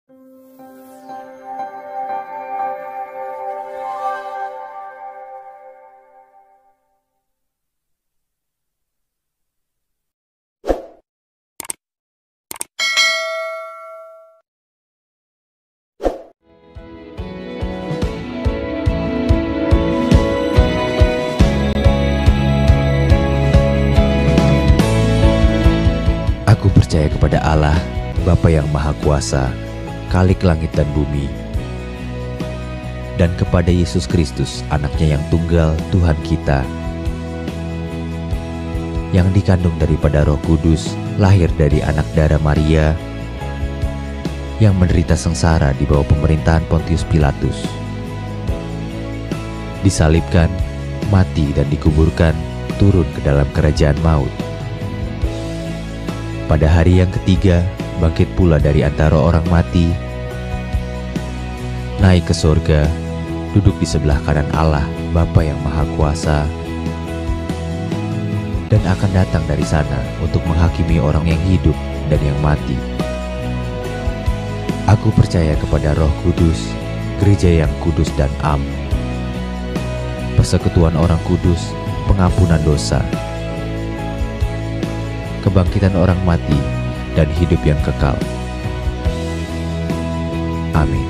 Aku percaya kepada Allah, Bapa yang Maha Kuasa, Khalik langit dan bumi, dan kepada Yesus Kristus, Anaknya yang tunggal, Tuhan kita, yang dikandung daripada Roh Kudus, lahir dari anak darah Maria, yang menderita sengsara di bawah pemerintahan Pontius Pilatus, disalibkan, mati dan dikuburkan, turun ke dalam kerajaan maut. Pada hari yang ketiga, bangkit pula dari antara orang mati, naik ke surga, duduk di sebelah kanan Allah, Bapa yang Maha Kuasa, dan akan datang dari sana untuk menghakimi orang yang hidup dan yang mati. Aku percaya kepada Roh Kudus, gereja yang kudus dan am, persekutuan orang kudus, pengampunan dosa, kebangkitan orang mati, dan hidup yang kekal. Amin.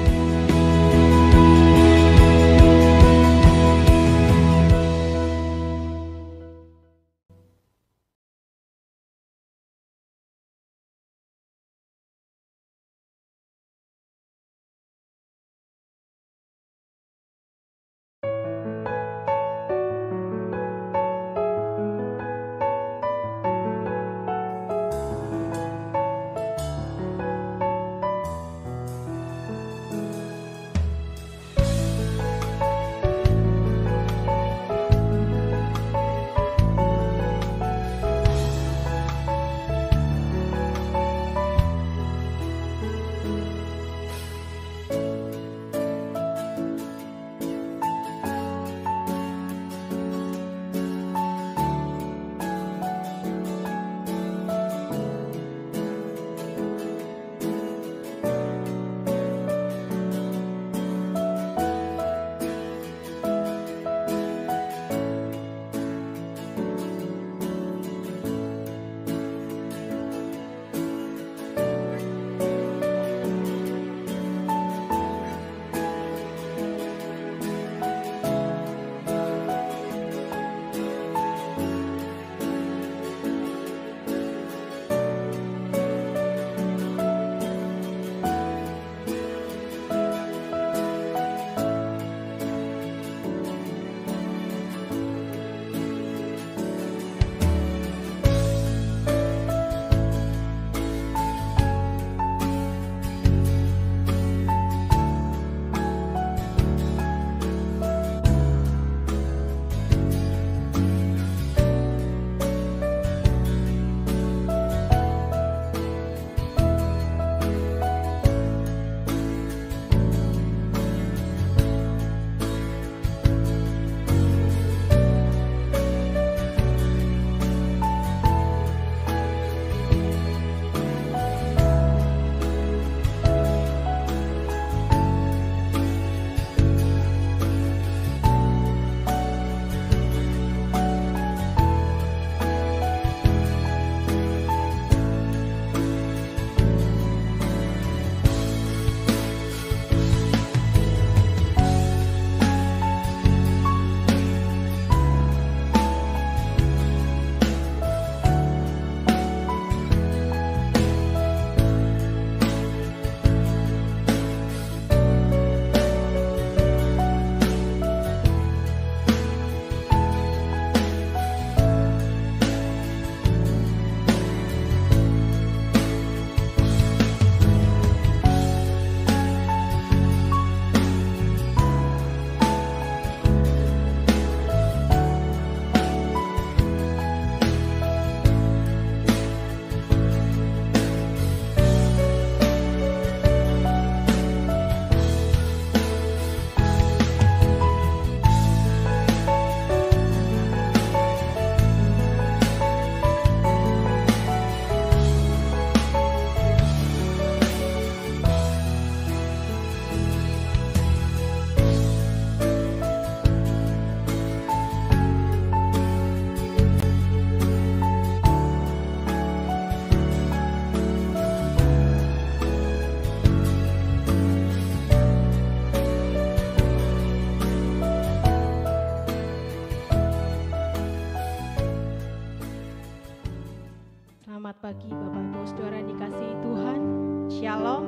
Selamat pagi Bapak Ibu Saudara yang dikasihi Tuhan. Shalom.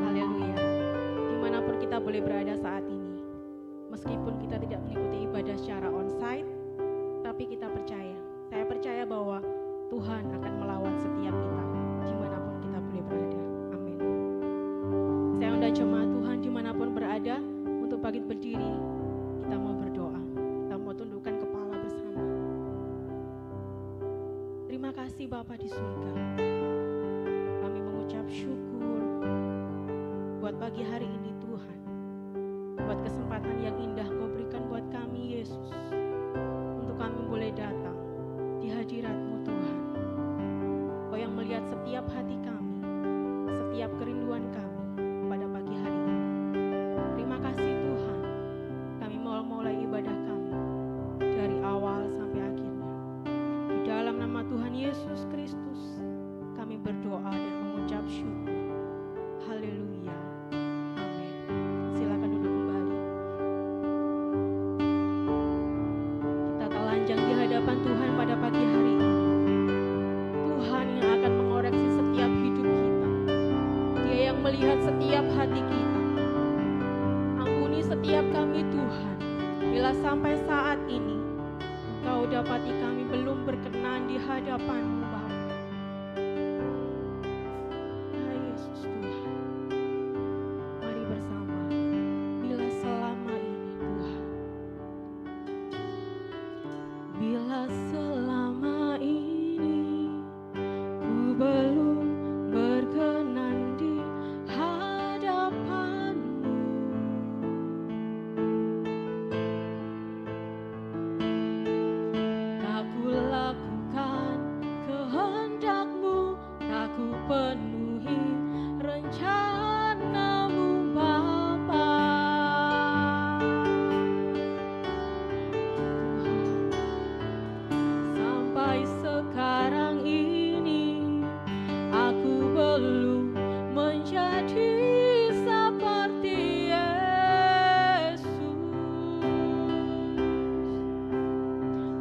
Haleluya. Dimanapun kita boleh berada saat ini, meskipun kita tidak mengikuti ibadah secara onsite, tapi kita percaya. Saya percaya bahwa Tuhan akan melawan setiap kita dimanapun kita boleh berada. Amin. Saya undang jemaat Tuhan dimanapun berada untuk bangkit berdiri. Kita mau berdoa. Kita mau tundukkan kepala bersama. Terima kasih Bapa di surga. Kami mengucap syukur buat pagi hari ini Tuhan. Buat kesempatan yang indah Kau berikan buat kami Yesus. Untuk kami boleh datang di hadirat-Mu Tuhan. Kau yang melihat setiap hati kami, setiap kerinduan kami pada pagi hari ini. Terima kasih Tuhan. Kami mau mulai ibadah kami dari awal sampai akhirnya. Di dalam nama Tuhan Yesus Kristus, kami berdoa dan mengucap syukur. Haleluya. Amin. Silakan duduk kembali. Kita telanjang di hadapan Tuhan pada pagi hari ini. Tuhan yang akan mengoreksi setiap hidup kita. Dia yang melihat setiap hati kita. Ampuni setiap kami Tuhan. Bila sampai saat ini Kau dapati kami belum berkenan di hadapan-Mu Bapa. Ya Yesus Tuhan, mari bersama. Bila selama ini Tuhan, bila selama ini ku belum berkenan di hadapan-Mu, tak ku lakukan kehendak-Mu, tak ku penuhi rencana-Mu Bapa. Sampai sekarang ini aku belum menjadi seperti Yesus.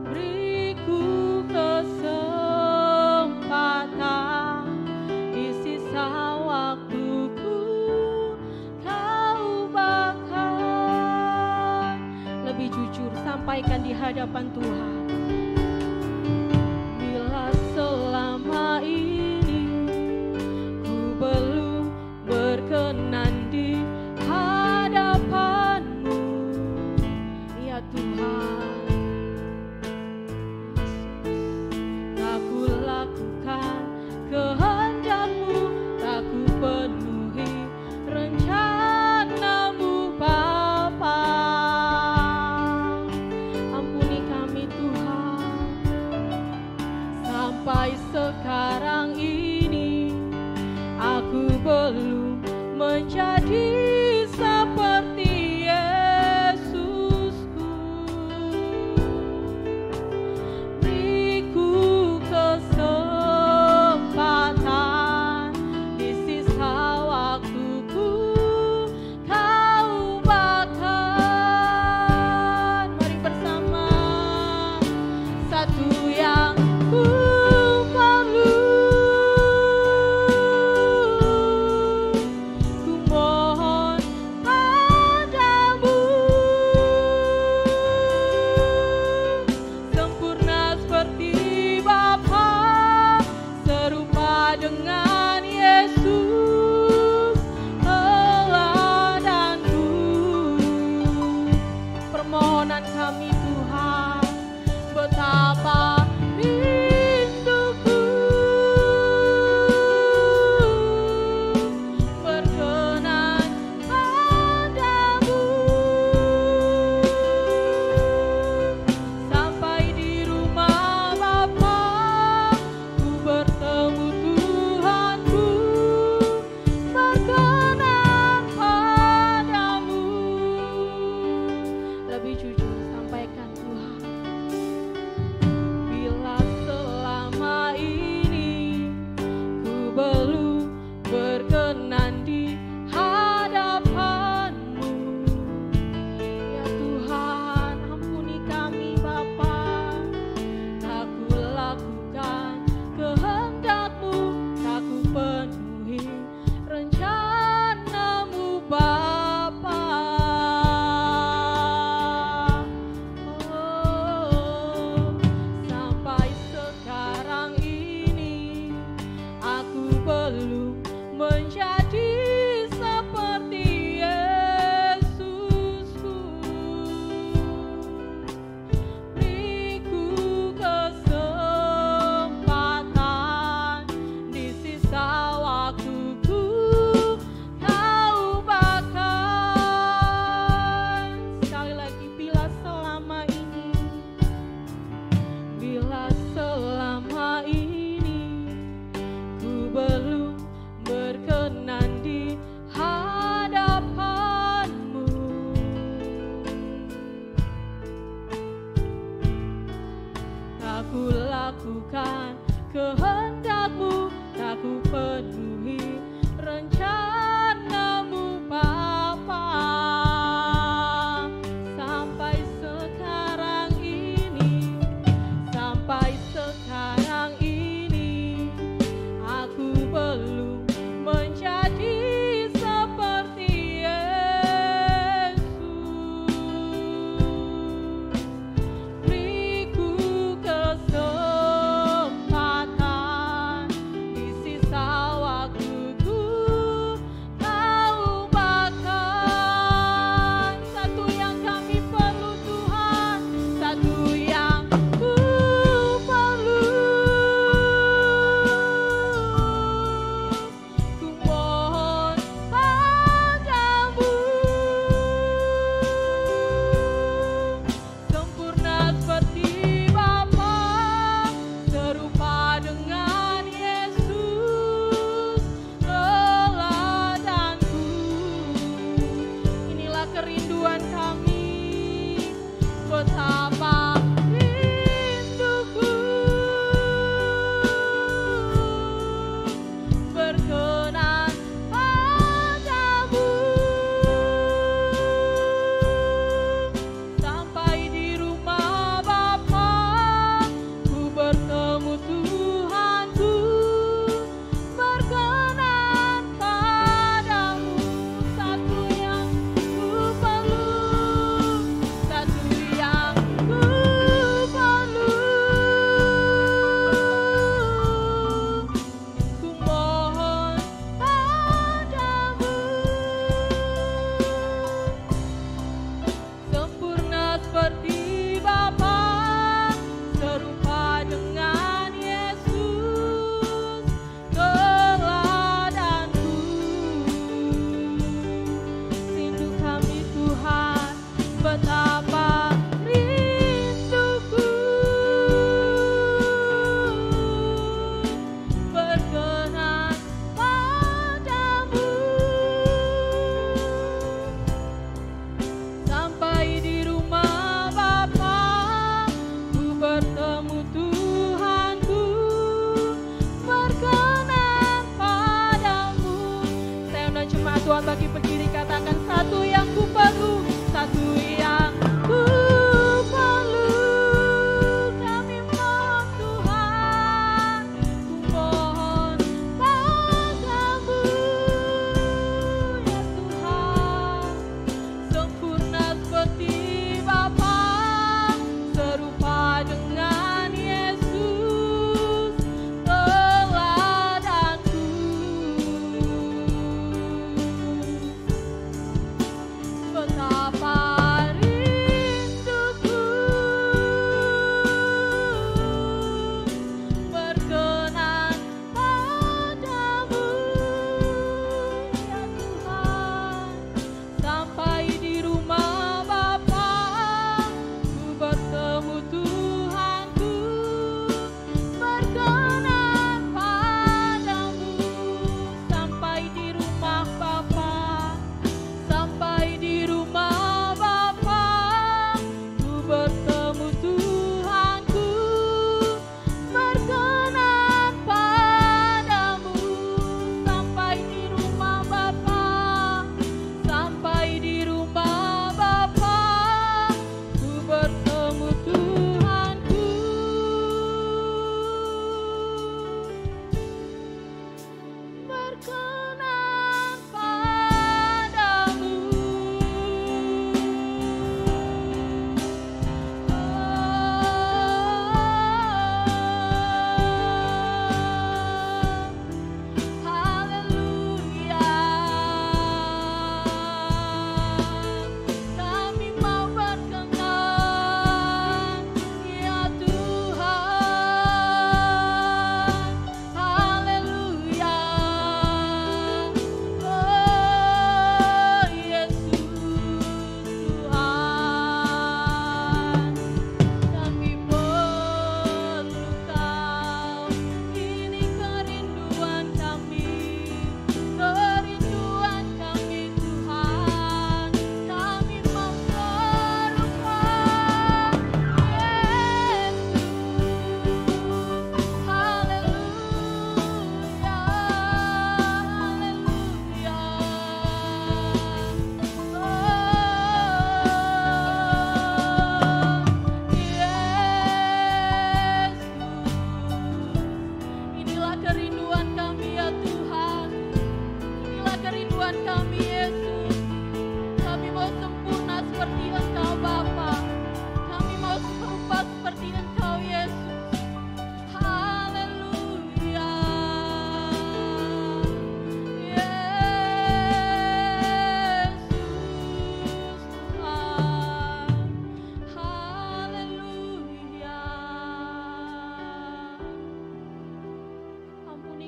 Beriku kesempatan di sisa waktuku, Kau bahkan lebih jujur sampaikan di hadapan Tuhan. Bila selama ini ku belum berkenan di hadapan-Mu, ya Tuhan, tak ku lakukan kehendak-Mu, tak ku penuhi rencana-Mu Bapa. Ampuni kami Tuhan. belum menjadi seperti Yesusku. Beriku kesempatan di sisa waktuku, Kau bahkan sekali lagi, bila selama ini ku belum berkenan di hadapan-Mu, tak ku lakukan kehendak-Mu, tak ku penuhi rencana-Mu Bapa. Sampai sekarang ini aku belum menjadi seperti Yesus. Beriku kesempatan di sisa waktuku, Kau bahkan satu yang kami perlu Tuhan, satu yang ku perlu. Ku mohon padamu, sempurna seperti Bapa, serupa dengan Yesus teladanku. Inilah kerinduan kami, betapa rinduku berkenan padamu. Sampai di rumah Bapa, ku bertemu Tuhanku, berkenan padamu. Satu yang ku perlu, satu yang ku perlu. Ku mohon padamu, sempurna seperti Bapa, serupa dengan Yesus teladanku. Rindu kami Tuhan, betapa rinduku berkenan padamu. Sampai di rumah Bapa, ku bertemu Tuhanku, berkenan padamu. Saya undang jemaat Tuhan bagi berdiri, katakan satu yang ku perlu, satu yang ku perlu. Kami mohon Tuhan, ku mohon padamu ya Tuhan, sempurna seperti Bapa, serupa dengan Yesus teladanku.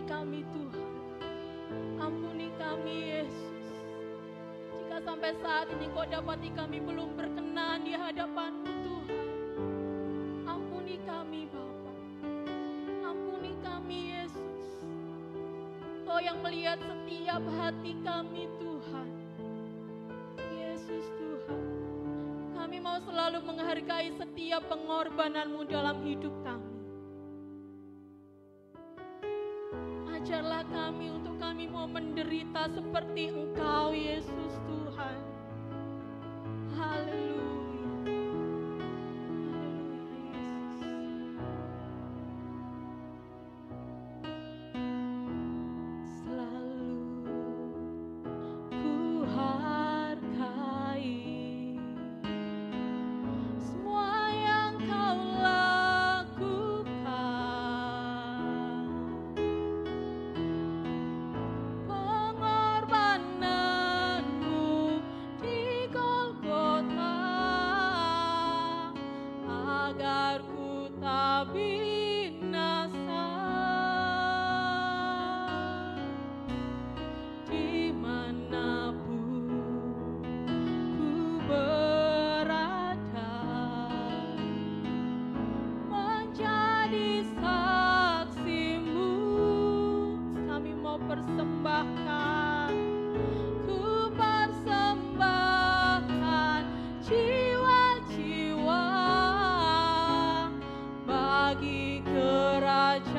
kami Tuhan. Ampuni kami Yesus. Jika sampai saat ini Kau dapati kami belum berkenan di hadapan-Mu Tuhan. Ampuni kami Bapa. Ampuni kami Yesus. Kau yang melihat setiap hati kami Tuhan. Yesus Tuhan. Kami mau selalu menghargai setiap pengorbanan-Mu dalam hidup kami. Ajarlah kami untuk kami mau menderita seperti Engkau Yesus Tuhan. Haleluya. Haleluya Yesus. Selalu ku hargai semua yang Kau lakukan. Pengorbananmu di Golgota agar ku tak binasa. Dimanapun ku berada, menjadi saksi-Mu. Kami mau persembahkan, ku persembahkan jiwa-jiwa bagi kerajaan-Mu.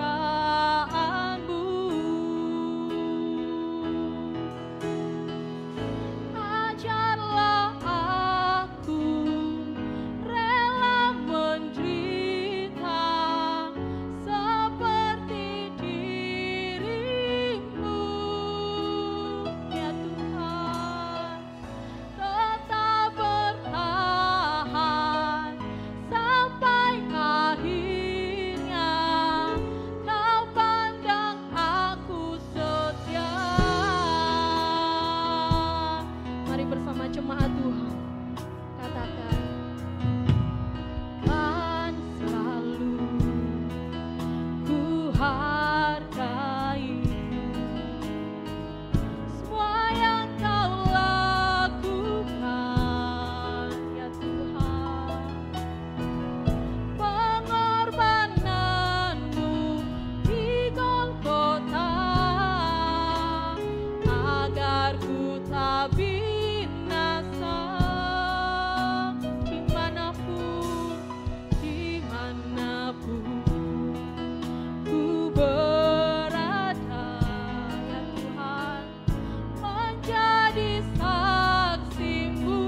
Ajarlah aku rela menderita seperti diri-Mu, ya Tuhan. Tetap bertahan sampai akhirnya. Kau pandang aku setia. Mari bersama jemaat Tuhan katakan, kan selalu ku hargai semua yang Kau lakukan, ya Tuhan. Pengorbananmu di Golgota agar ku tak binasa. Dimanapun, dimanapun ku berada, ya Tuhan, menjadi saksi-Mu.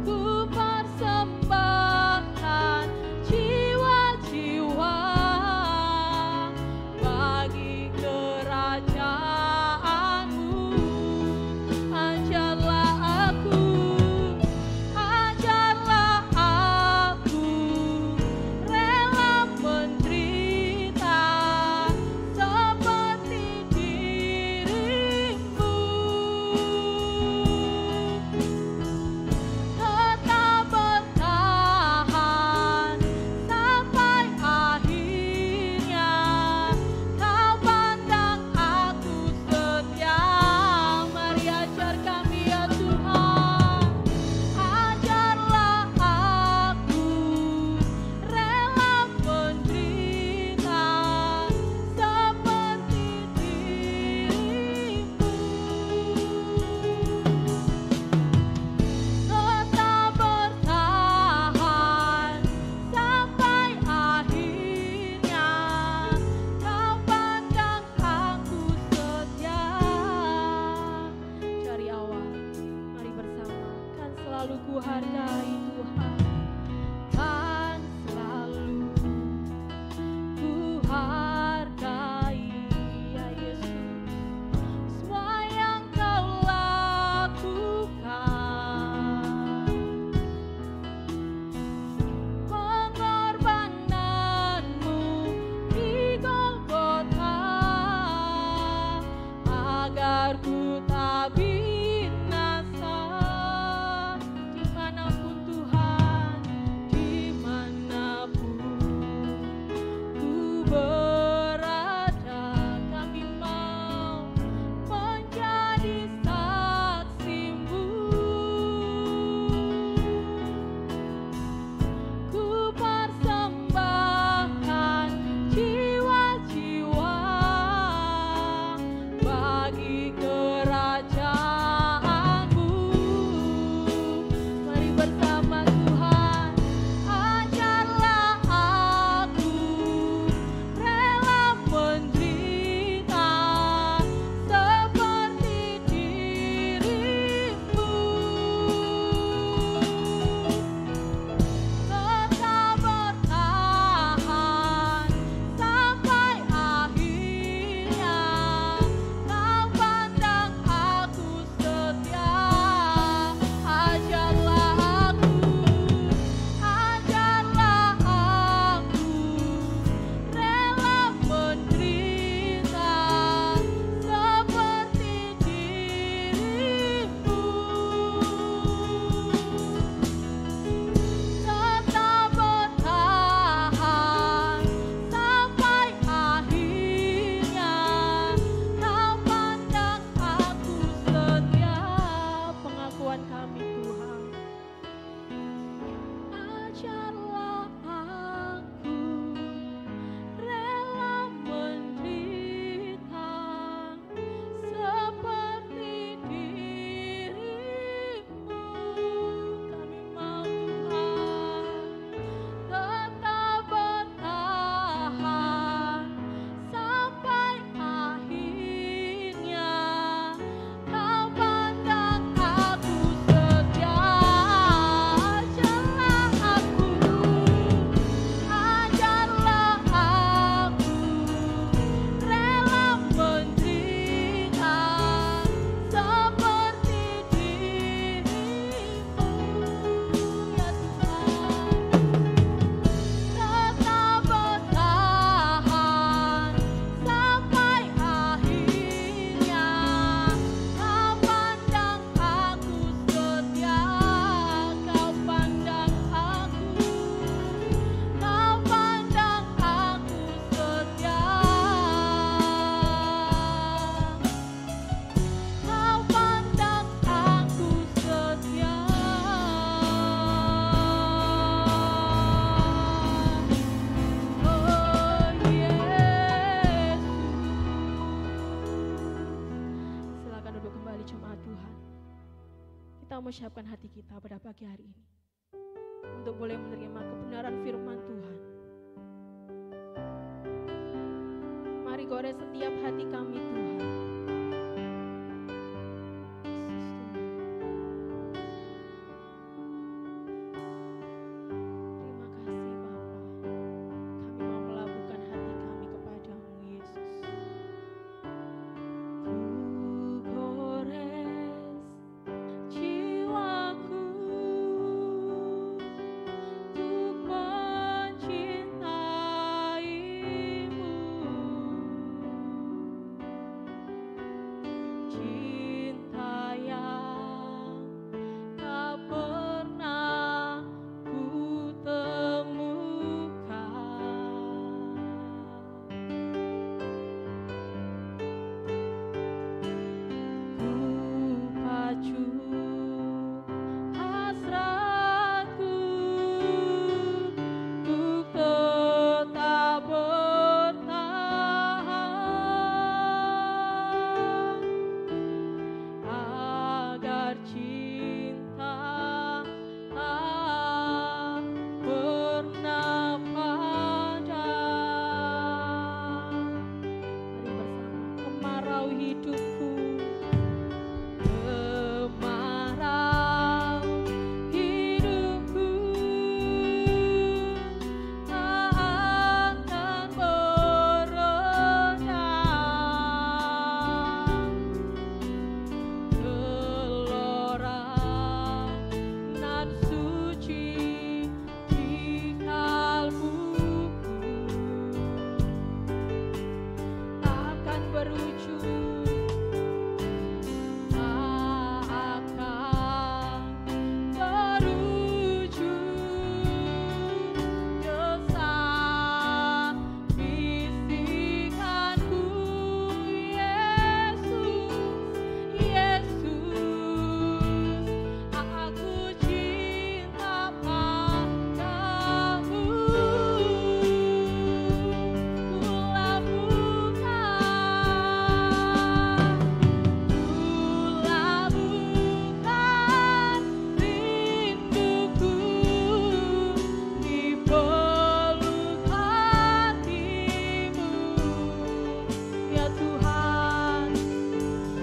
Ku persembahkan jiwa-jiwa bagi kerajaan-Mu. Ajarlah aku rela menderita seperti diri-Mu. Tetap bertahan sampai akhirnya. Kau pandang aku setia. Mari ajar kami ya Tuhan. Ajarlah aku rela menderita seperti diri-Mu. Tetap bertahan sampai akhirnya. Kau pandang aku setia. Dari awal, mari bersama. Kan selalu ku hargai Tuhan. Kan selalu ku hargai, ya Yesus, semua yang Kau lakukan. Pengorbananmu di Golgota agar ku tak binasa. Dimanapun Tuhan, dimanapun kita mau siapkan hati kita pada pagi hari ini untuk boleh menerima kebenaran firman Tuhan. Mari gores setiap hati kami Tuhan. Terima kasih Bapa. Kami mau melabuhkan hati kami kepadamu Yesus. Ku gores jiwaku untuk mencintaimu, cinta yang tak pernah ku temukan. Ku pacu hasratku untuk tetap bertahan agar cinta tak pernah padam. Mari bersama. Kemarau hidupku, kemarau hidupku tak akan meredam. Gelora nan suci di kalbuku akan berujung, akan berujung desah bisikanku. Yesus, Yesus, aku cinta padamu. Kulabuhkan rinduku di peluk hatimu. Ya Tuhan,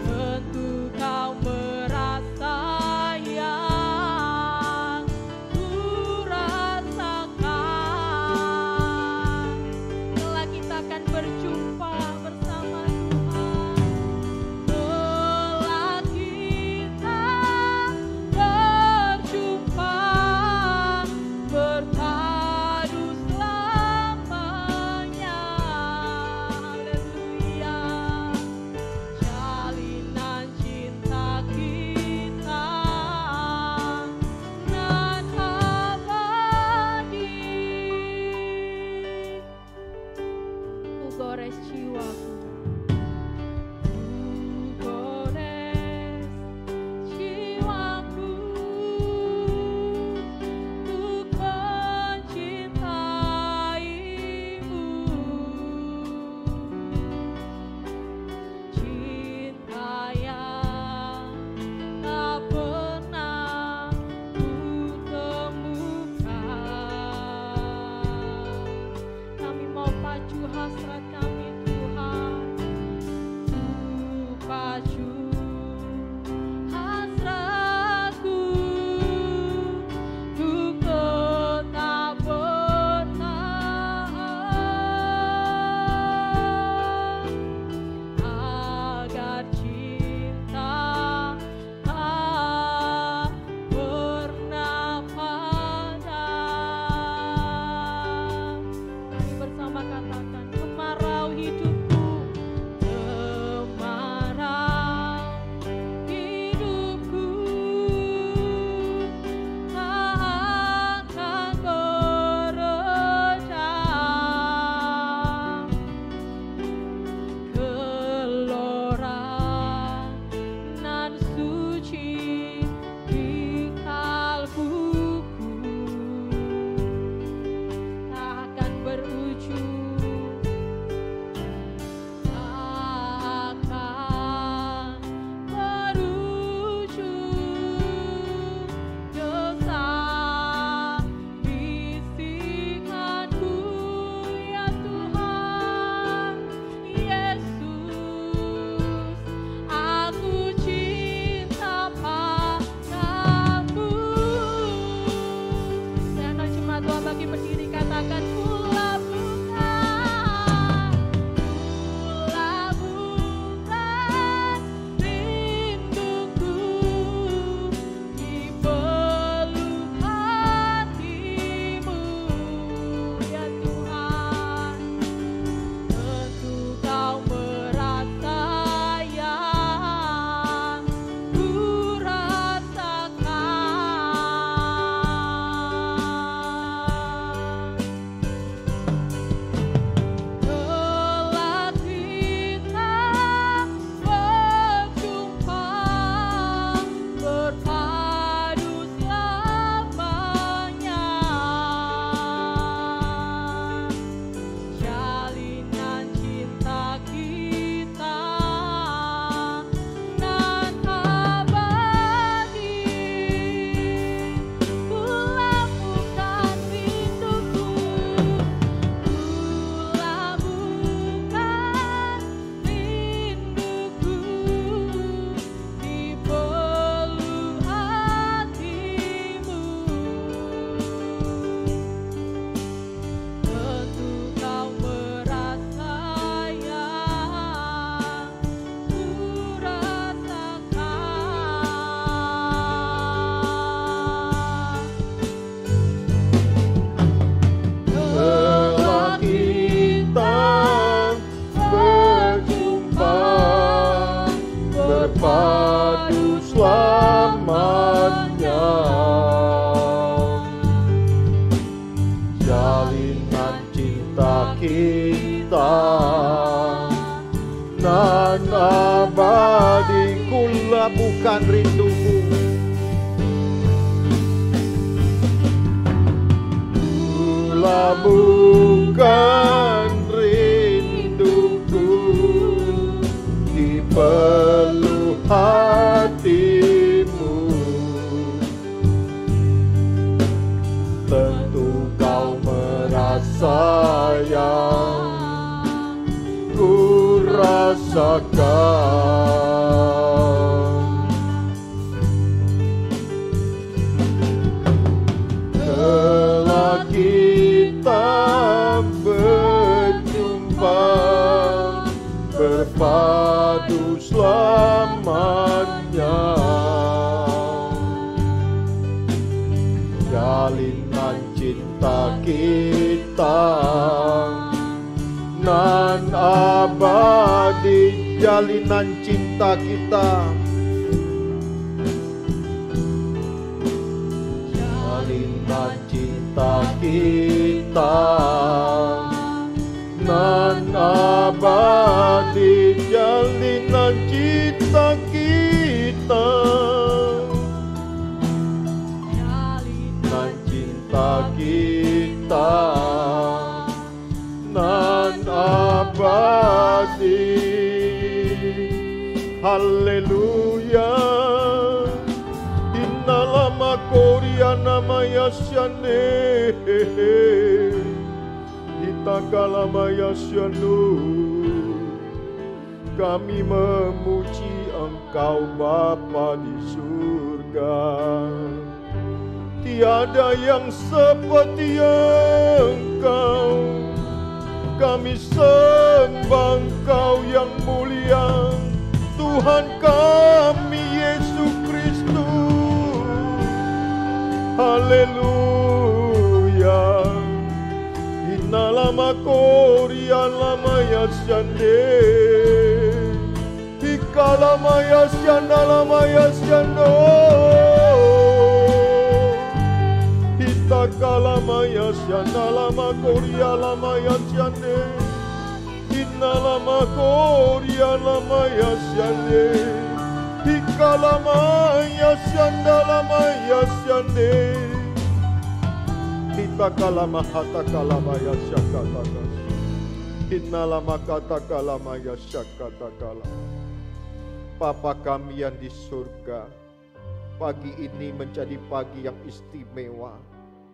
tentu kau merasa yang ku rasakan. Kelak kita akan berjumpa bersama Tuhan. Kelak kita berjumpa, berpadu selamanya. Haleluya. Jalinan cinta kita nan abadi. Ku gores jiwaku, ku gores jiwaku untuk mencintaimu, cinta yang tak pernah ku temukan. Kami mau pacu hasrat kami Tuhan, ku pacu hasratku untuk tetap bertahan agar cinta tak pernah padam. Mari bersama katakan, kemarau kita, nan abadi. Ku labuhkan rinduku, ku labuhkan rinduku di peluk hatimu. Tentu kau merasa yang ku rasakan. Telah kita berjumpa, berpadu selamanya. Jalinan cinta kita nan abadi, jalinan cinta kita, jalinan cinta kita nan abadi, jalinan cinta kita, jalinan cinta kita nan abadi. Haleluya. Innalama koria namaya syane, kita kalamaya syanu. Kami memuji Engkau Bapa di surga. Tiada yang seperti Engkau. Kami sembah Engkau yang mulia, Tuhan kami Yesus Kristus. Haleluya. Innalama koria lamaya syande, ikalamaya syandalamaya syando, Kalamaya syanalama koria lamaya syande, innalama koria lamaya syande, ikalamaya syandalamaya syande, kita kalama hata kalamaya syakataka, innalama kata kalamaya syakatakala. Bapa kami yang di surga, pagi ini menjadi pagi yang istimewa.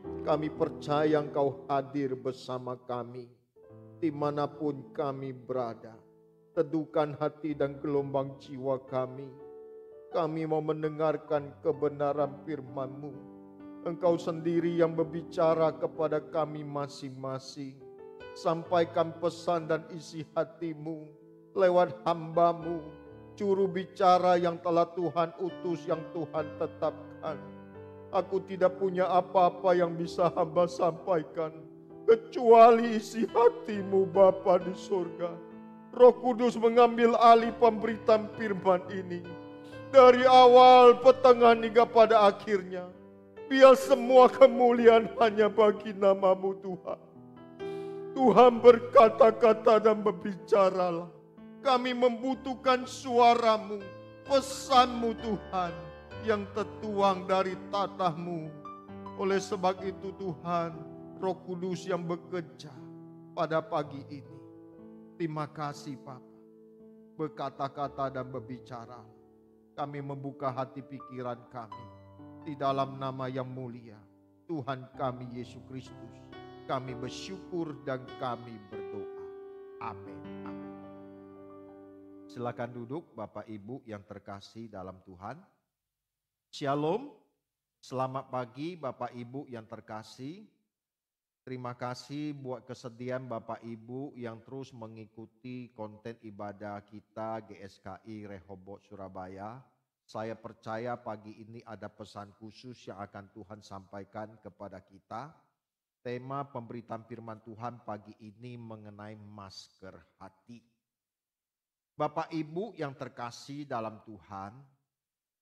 Kami percaya Engkau hadir bersama kami dimanapun kami berada. Teduhkan hati dan gelombang jiwa kami. Kami mau mendengarkan kebenaran firman-Mu. Engkau sendiri yang berbicara kepada kami masing-masing. Sampaikan pesan dan isi hati-Mu lewat hamba-Mu, juru bicara yang telah Tuhan utus, yang Tuhan tetapkan. Aku tidak punya apa-apa yang bisa hamba sampaikan kecuali isi hati-Mu Bapa di surga. Roh Kudus mengambil alih pemberitaan firman ini dari awal, pertengahan hingga pada akhirnya. Biar semua kemuliaan hanya bagi nama-Mu Tuhan. Tuhan berkata-kata dan berbicaralah. Kami membutuhkan suara-Mu, pesan-Mu Tuhan, yang tertuang dari tatah-Mu. Oleh sebab itu Tuhan, Roh Kudus yang bekerja pada pagi ini. Terima kasih Bapa. Berkata-kata dan berbicara. Kami membuka hati pikiran kami. Di dalam nama yang mulia Tuhan kami Yesus Kristus, kami bersyukur dan kami berdoa. Amin. Amin. Silakan duduk Bapak Ibu yang terkasih dalam Tuhan. Shalom, selamat pagi Bapak Ibu yang terkasih. Terima kasih buat kesediaan Bapak Ibu yang terus mengikuti konten ibadah kita GSKI Rehoboth Surabaya. Saya percaya pagi ini ada pesan khusus yang akan Tuhan sampaikan kepada kita. Tema pemberitaan firman Tuhan pagi ini mengenai masker hati. Bapak Ibu yang terkasih dalam Tuhan,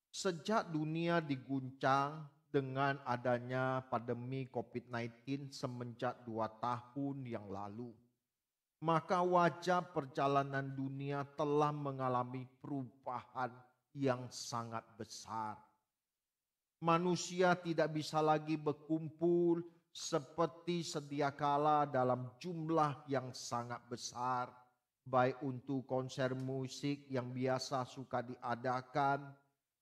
sejak dunia diguncang dengan adanya pandemi COVID-19 semenjak 2 tahun yang lalu, maka wajah perjalanan dunia telah mengalami perubahan yang sangat besar. Manusia tidak bisa lagi berkumpul seperti sedia kala dalam jumlah yang sangat besar, baik untuk konser musik yang biasa suka diadakan,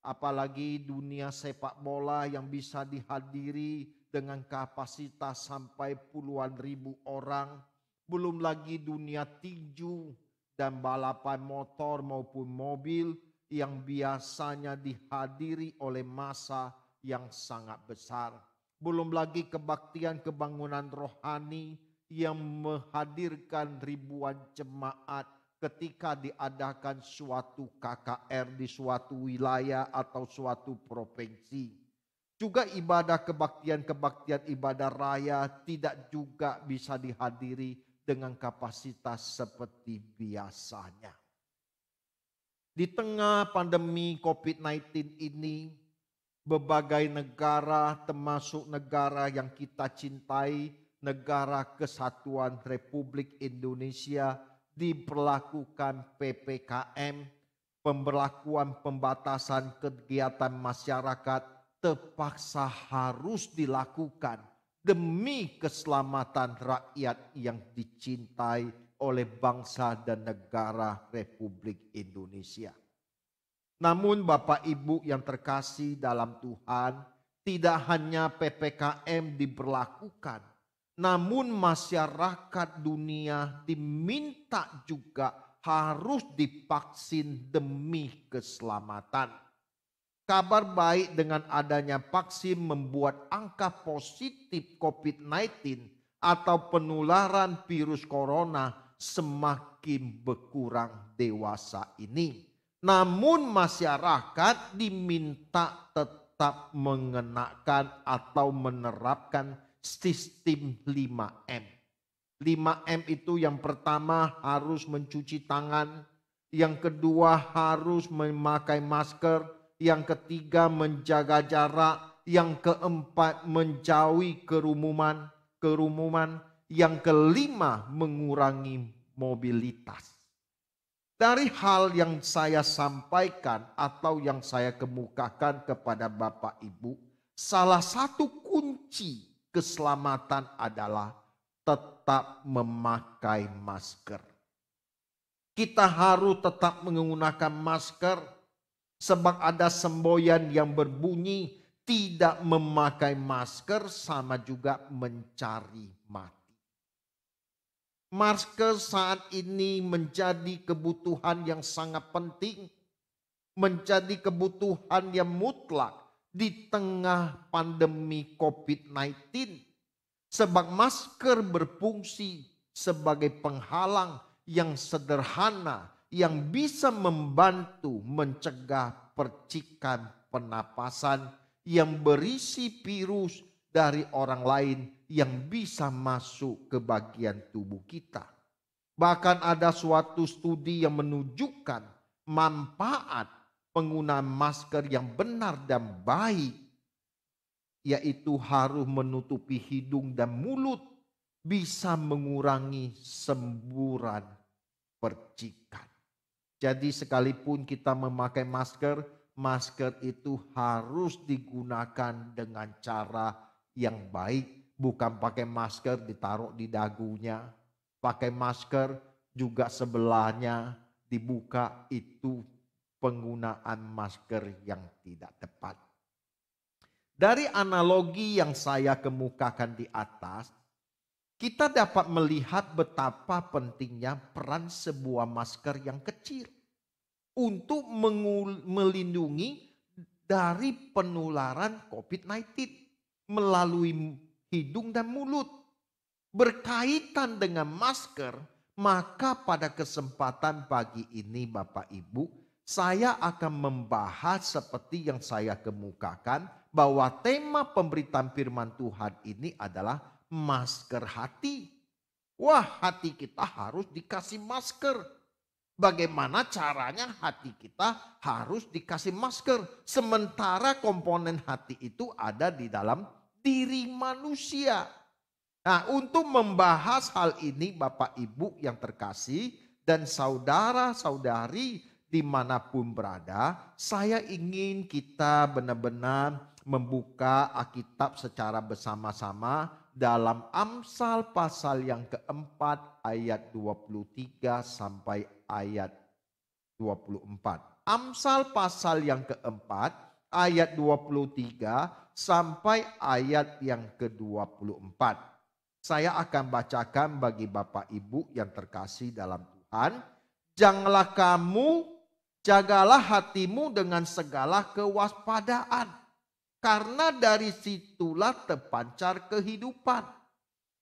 apalagi dunia sepak bola yang bisa dihadiri dengan kapasitas sampai puluhan ribu orang, belum lagi dunia tinju dan balapan motor maupun mobil yang biasanya dihadiri oleh massa yang sangat besar. Belum lagi kebaktian kebangunan rohani yang menghadirkan ribuan jemaat ketika diadakan suatu KKR di suatu wilayah atau suatu provinsi. Juga ibadah kebaktian ibadah raya tidak juga bisa dihadiri dengan kapasitas seperti biasanya. Di tengah pandemi COVID-19 ini, berbagai negara termasuk negara yang kita cintai, negara Kesatuan Republik Indonesia, diberlakukan PPKM, pemberlakuan pembatasan kegiatan masyarakat terpaksa harus dilakukan demi keselamatan rakyat yang dicintai oleh bangsa dan negara Republik Indonesia. Namun Bapak Ibu yang terkasih dalam Tuhan, tidak hanya PPKM diberlakukan, namun masyarakat dunia diminta juga harus divaksin demi keselamatan. Kabar baik dengan adanya vaksin membuat angka positif COVID-19 atau penularan virus corona semakin berkurang dewasa ini. Namun masyarakat diminta tetap mengenakan atau menerapkan sistem 5M. 5M itu yang pertama harus mencuci tangan, yang kedua harus memakai masker, yang ketiga menjaga jarak, yang keempat menjauhi kerumunan, yang kelima mengurangi mobilitas. Dari hal yang saya sampaikan atau yang saya kemukakan kepada Bapak Ibu, salah satu kunci keselamatan adalah tetap memakai masker. Kita harus tetap menggunakan masker sebab ada semboyan yang berbunyi, tidak memakai masker sama juga mencari mati. Masker saat ini menjadi kebutuhan yang sangat penting, menjadi kebutuhan yang mutlak di tengah pandemi COVID-19. Sebab masker berfungsi sebagai penghalang yang sederhana yang bisa membantu mencegah percikan pernapasan yang berisi virus dari orang lain yang bisa masuk ke bagian tubuh kita. Bahkan ada suatu studi yang menunjukkan manfaat penggunaan masker yang benar dan baik, yaitu harus menutupi hidung dan mulut, bisa mengurangi semburan percikan. Jadi sekalipun kita memakai masker, masker itu harus digunakan dengan cara yang baik. Bukan pakai masker ditaruh di dagunya, pakai masker juga sebelahnya dibuka, itu penggunaan masker yang tidak tepat. Dari analogi yang saya kemukakan di atas, kita dapat melihat betapa pentingnya peran sebuah masker yang kecil untuk melindungi dari penularan COVID-19 melalui hidung dan mulut. Berkaitan dengan masker, maka pada kesempatan pagi ini Bapak Ibu, saya akan membahas seperti yang saya kemukakan, bahwa tema pemberitaan firman Tuhan ini adalah masker hati. Wah, hati kita harus dikasih masker. Bagaimana caranya hati kita harus dikasih masker, sementara komponen hati itu ada di dalam diri manusia. Nah, untuk membahas hal ini Bapak Ibu yang terkasih dan saudara-saudari dimanapun berada, saya ingin kita benar-benar membuka Alkitab secara bersama-sama dalam Amsal pasal yang keempat ayat 23 sampai ayat 24. Amsal pasal yang keempat ayat 23 sampai ayat yang ke-24. Saya akan bacakan bagi Bapak Ibu yang terkasih dalam Tuhan. Janganlah kamu, jagalah hatimu dengan segala kewaspadaan. Karena dari situlah terpancar kehidupan.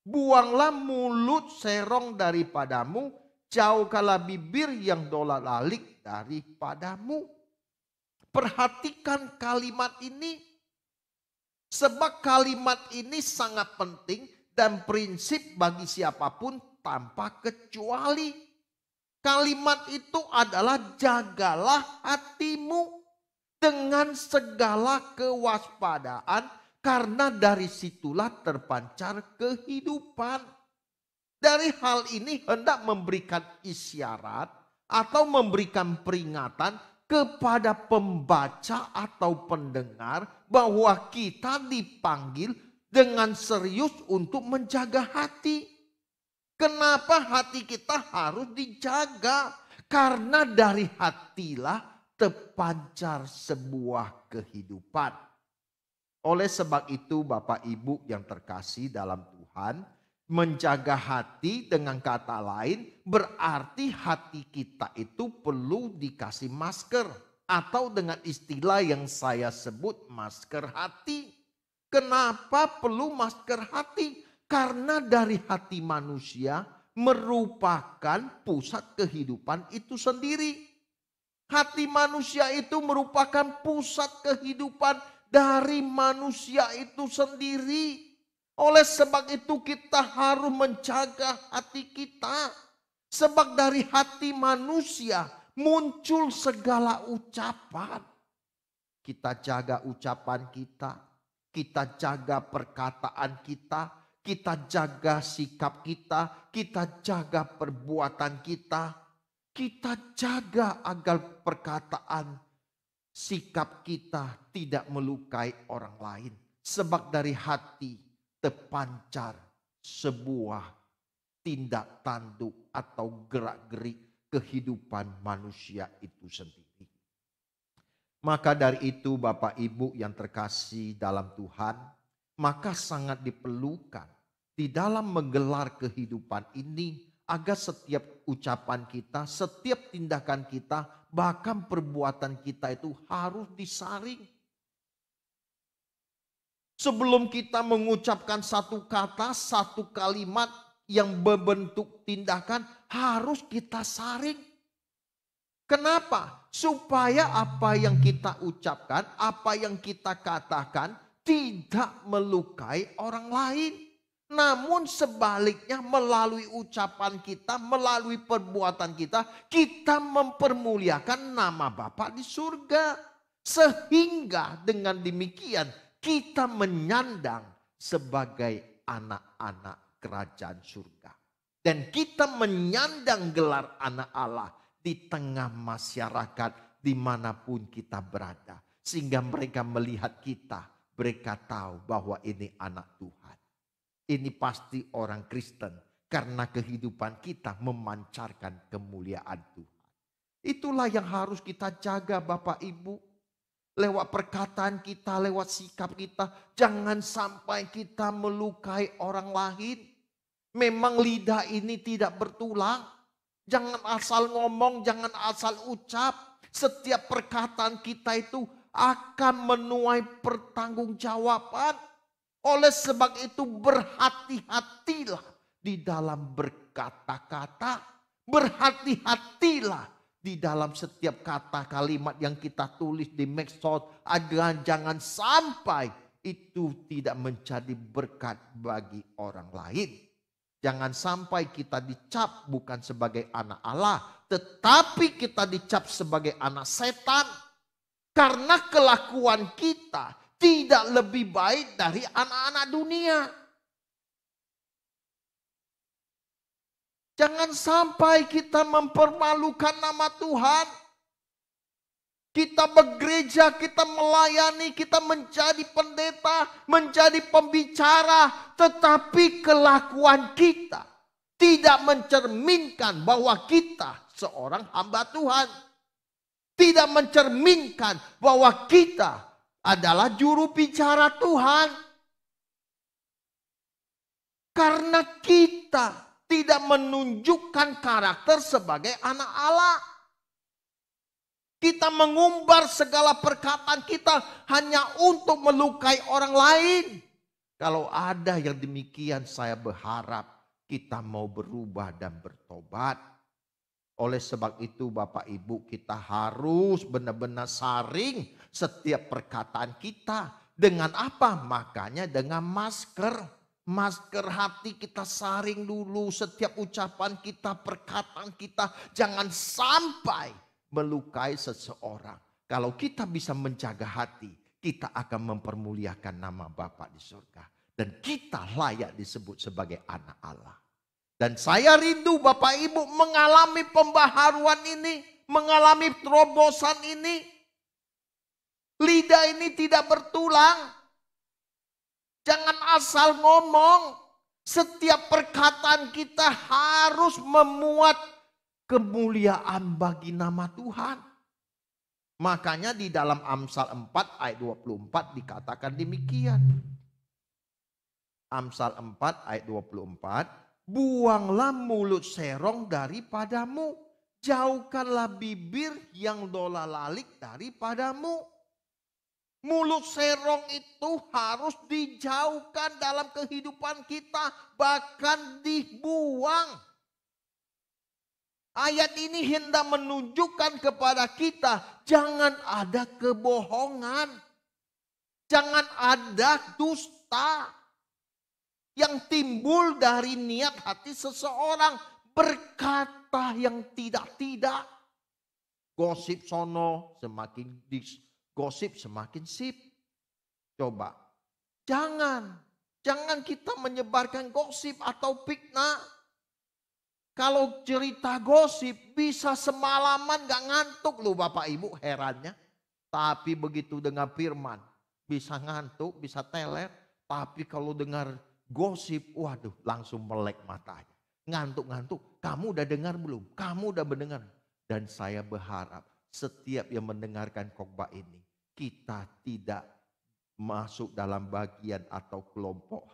Buanglah mulut serong daripadamu, jauhkanlah bibir yang dola-lalik daripadamu. Perhatikan kalimat ini. Sebab kalimat ini sangat penting dan prinsip bagi siapapun tanpa kecuali. Kalimat itu adalah jagalah hatimu dengan segala kewaspadaan karena dari situlah terpancar kehidupan. Dari hal ini hendak memberikan isyarat atau memberikan peringatan kepada pembaca atau pendengar bahwa kita dipanggil dengan serius untuk menjaga hati. Kenapa hati kita harus dijaga? Karena dari hatilah terpancar sebuah kehidupan. Oleh sebab itu Bapak Ibu yang terkasih dalam Tuhan, menjaga hati dengan kata lain berarti hati kita itu perlu dikasih masker. Atau dengan istilah yang saya sebut masker hati. Kenapa perlu masker hati? Karena dari hati manusia merupakan pusat kehidupan itu sendiri. Hati manusia itu merupakan pusat kehidupan dari manusia itu sendiri. Oleh sebab itu kita harus menjaga hati kita. Sebab dari hati manusia muncul segala ucapan. Kita jaga ucapan kita. Kita jaga perkataan kita jaga sikap kita jaga perbuatan kita jaga agar perkataan, sikap kita tidak melukai orang lain. Sebab dari hati terpancar sebuah tindak tanduk atau gerak-gerik kehidupan manusia itu sendiri. Maka dari itu Bapak Ibu yang terkasih dalam Tuhan, maka sangat diperlukan di dalam menggelar kehidupan ini agar setiap ucapan kita, setiap tindakan kita, bahkan perbuatan kita itu harus disaring. Sebelum kita mengucapkan satu kata, satu kalimat yang berbentuk tindakan harus kita saring. Kenapa? Supaya apa yang kita ucapkan, apa yang kita katakan tidak melukai orang lain. Namun sebaliknya melalui ucapan kita, melalui perbuatan kita, kita mempermuliakan nama Bapa di surga. Sehingga dengan demikian kita menyandang sebagai anak-anak kerajaan surga. Dan kita menyandang gelar anak Allah di tengah masyarakat dimanapun kita berada. Sehingga mereka melihat kita, mereka tahu bahwa ini anak Tuhan. Ini pasti orang Kristen karena kehidupan kita memancarkan kemuliaan Tuhan. Itulah yang harus kita jaga Bapak Ibu. Lewat perkataan kita, lewat sikap kita, jangan sampai kita melukai orang lain. Memang lidah ini tidak bertulang. Jangan asal ngomong, jangan asal ucap. Setiap perkataan kita itu akan menuai pertanggungjawaban. Oleh sebab itu berhati-hatilah di dalam berkata-kata. Berhati-hatilah di dalam setiap kata kalimat yang kita tulis di medsos. Agar jangan sampai itu tidak menjadi berkat bagi orang lain. Jangan sampai kita dicap bukan sebagai anak Allah, tetapi kita dicap sebagai anak setan. Karena kelakuan kita tidak lebih baik dari anak-anak dunia. Jangan sampai kita mempermalukan nama Tuhan. Kita bergereja, kita melayani, kita menjadi pendeta, menjadi pembicara. Tetapi kelakuan kita tidak mencerminkan bahwa kita seorang hamba Tuhan. Tidak mencerminkan bahwa kita adalah juru bicara Tuhan. Karena kita tidak menunjukkan karakter sebagai anak Allah. Kita mengumbar segala perkataan kita hanya untuk melukai orang lain. Kalau ada yang demikian, saya berharap kita mau berubah dan bertobat. Oleh sebab itu Bapak Ibu, kita harus benar-benar saring setiap perkataan kita. Dengan apa? Makanya dengan masker. Masker hati kita saring dulu, setiap ucapan kita, perkataan kita. Jangan sampai melukai seseorang. Kalau kita bisa menjaga hati, kita akan mempermuliakan nama Bapa di surga. Dan kita layak disebut sebagai anak Allah. Dan saya rindu Bapak Ibu mengalami pembaharuan ini, mengalami terobosan ini. Lidah ini tidak bertulang. Jangan asal ngomong. Setiap perkataan kita harus memuat kemuliaan bagi nama Tuhan. Makanya di dalam Amsal 4 ayat 24 dikatakan demikian. Amsal 4 ayat 24. Buanglah mulut serong daripadamu. Jauhkanlah bibir yang dolalalik daripadamu. Mulut serong itu harus dijauhkan dalam kehidupan kita. Bahkan dibuang. Ayat ini hendak menunjukkan kepada kita. Jangan ada kebohongan. Jangan ada dusta. Yang timbul dari niat hati seseorang. Berkata yang tidak-tidak. Gosip sono semakin gosip semakin sip. Coba. Jangan kita menyebarkan gosip atau fitnah. Kalau cerita gosip bisa semalaman gak ngantuk loh Bapak Ibu, herannya. Tapi begitu dengar firman bisa ngantuk, bisa teler. Tapi kalau dengar gosip, waduh langsung melek matanya. Ngantuk-ngantuk, kamu udah dengar belum? Kamu udah mendengar? Dan saya berharap setiap yang mendengarkan khotbah ini, kita tidak masuk dalam bagian atau kelompok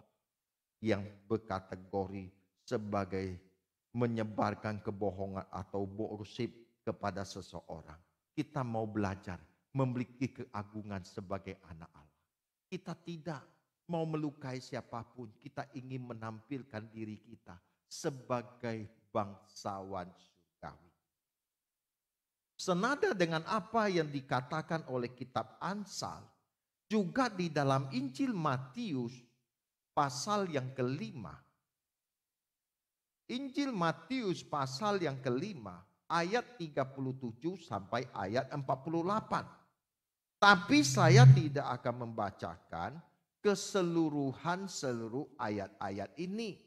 yang berkategori sebagai menyebarkan kebohongan atau gosip kepada seseorang. Kita mau belajar memiliki keagungan sebagai anak Allah. Kita tidak mau melukai siapapun. Kita ingin menampilkan diri kita sebagai bangsawan surgawi. Senada dengan apa yang dikatakan oleh kitab Amsal, juga di dalam Injil Matius pasal yang kelima. Injil Matius pasal yang kelima ayat 37 sampai ayat 48. Tapi saya tidak akan membacakan keseluruhan seluruh ayat-ayat ini.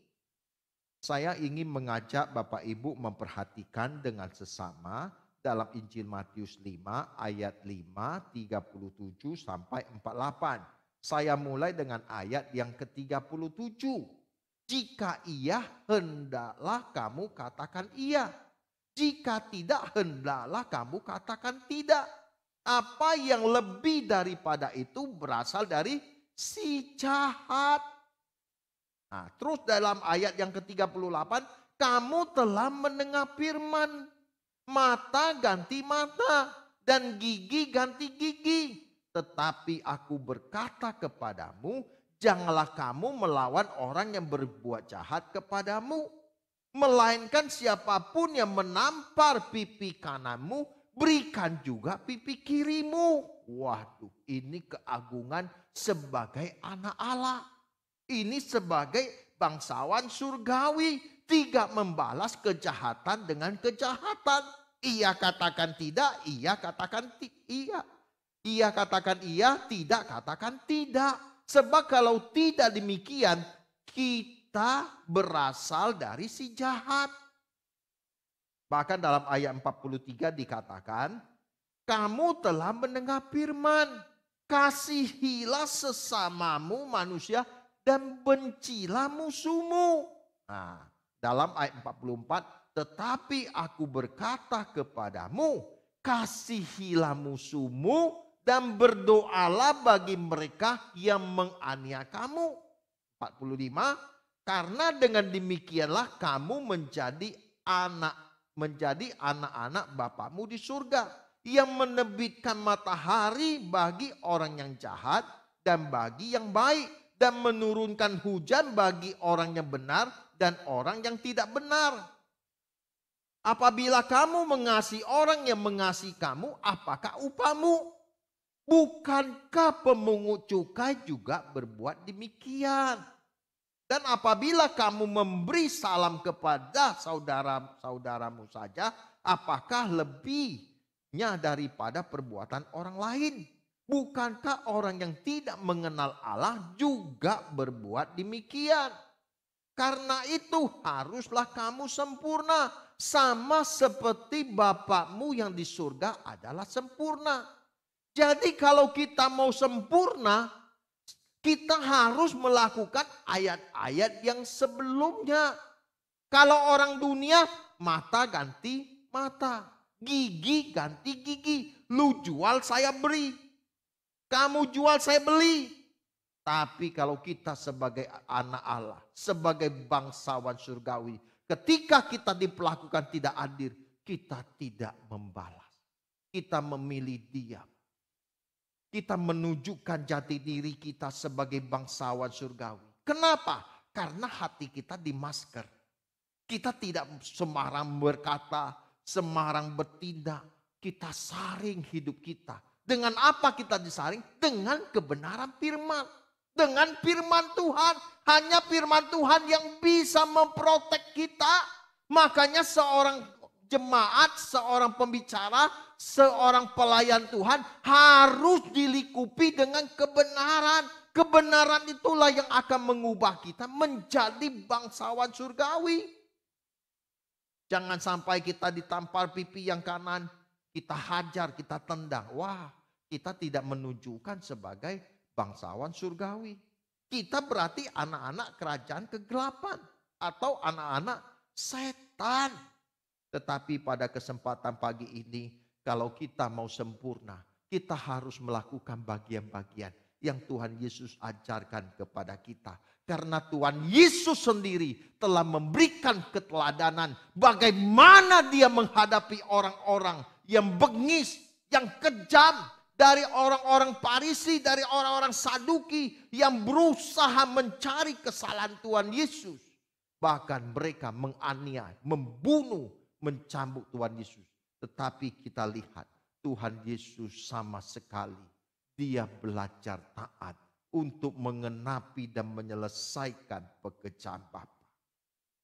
Saya ingin mengajak Bapak Ibu memperhatikan dengan sesama dalam Injil Matius 5 ayat 5, 37 sampai 48. Saya mulai dengan ayat yang ke-37. Jika iya, hendaklah kamu katakan iya. Jika tidak, hendaklah kamu katakan tidak. Apa yang lebih daripada itu berasal dari si jahat. Nah, terus dalam ayat yang ke-38, kamu telah mendengar firman, mata ganti mata dan gigi ganti gigi. Tetapi aku berkata kepadamu, janganlah kamu melawan orang yang berbuat jahat kepadamu. Melainkan siapapun yang menampar pipi kananmu, berikan juga pipi kirimu. Waduh, ini keagungan sebagai anak Allah. Ini sebagai bangsawan surgawi. Tidak membalas kejahatan dengan kejahatan. Ia katakan tidak, ia katakan iya. Ia katakan iya, tidak katakan tidak. Sebab kalau tidak demikian, kita berasal dari si jahat. Bahkan dalam ayat 43 dikatakan, kamu telah mendengar firman, kasihilah sesamamu manusia dan bencilah musuhmu. Nah, dalam ayat 44, tetapi aku berkata kepadamu, kasihilah musuhmu dan berdoalah bagi mereka yang menganiaya kamu. 45, karena dengan demikianlah kamu menjadi anak-anak Bapamu di surga, yang menerbitkan matahari bagi orang yang jahat dan bagi yang baik, dan menurunkan hujan bagi orang yang benar dan orang yang tidak benar. Apabila kamu mengasihi orang yang mengasihi kamu, apakah upahmu? Bukankah pemungut cukai juga berbuat demikian? Dan apabila kamu memberi salam kepada saudara-saudaramu saja, apakah lebihnya daripada perbuatan orang lain? Bukankah orang yang tidak mengenal Allah juga berbuat demikian? Karena itu haruslah kamu sempurna, sama seperti Bapakmu yang di surga adalah sempurna. Jadi kalau kita mau sempurna, kita harus melakukan ayat-ayat yang sebelumnya. Kalau orang dunia, mata ganti mata, gigi ganti gigi. Lu jual saya beri, kamu jual saya beli. Tapi kalau kita sebagai anak Allah, sebagai bangsawan surgawi, ketika kita diperlakukan tidak adil, kita tidak membalas. Kita memilih diam. Kita menunjukkan jati diri kita sebagai bangsawan surgawi. Kenapa? Karena hati kita dimasker. Kita tidak sembarang berkata, sembarang bertindak. Kita saring hidup kita. Dengan apa kita disaring? Dengan kebenaran firman. Dengan firman Tuhan. Hanya firman Tuhan yang bisa memprotek kita. Makanya seorang jemaat, seorang pembicara, seorang pelayan Tuhan harus dilingkupi dengan kebenaran. Kebenaran itulah yang akan mengubah kita menjadi bangsawan surgawi. Jangan sampai kita ditampar pipi yang kanan, kita hajar, kita tendang. Wah, kita tidak menunjukkan sebagai bangsawan surgawi. Kita berarti anak-anak kerajaan kegelapan atau anak-anak setan. Tetapi pada kesempatan pagi ini, kalau kita mau sempurna, kita harus melakukan bagian-bagian yang Tuhan Yesus ajarkan kepada kita. Karena Tuhan Yesus sendiri telah memberikan keteladanan bagaimana dia menghadapi orang-orang yang bengis, yang kejam, dari orang-orang Farisi, dari orang-orang Saduki yang berusaha mencari kesalahan Tuhan Yesus. Bahkan mereka menganiaya, membunuh, mencambuk Tuhan Yesus. Tetapi kita lihat Tuhan Yesus sama sekali dia belajar taat untuk mengenapi dan menyelesaikan pekerjaan Bapa.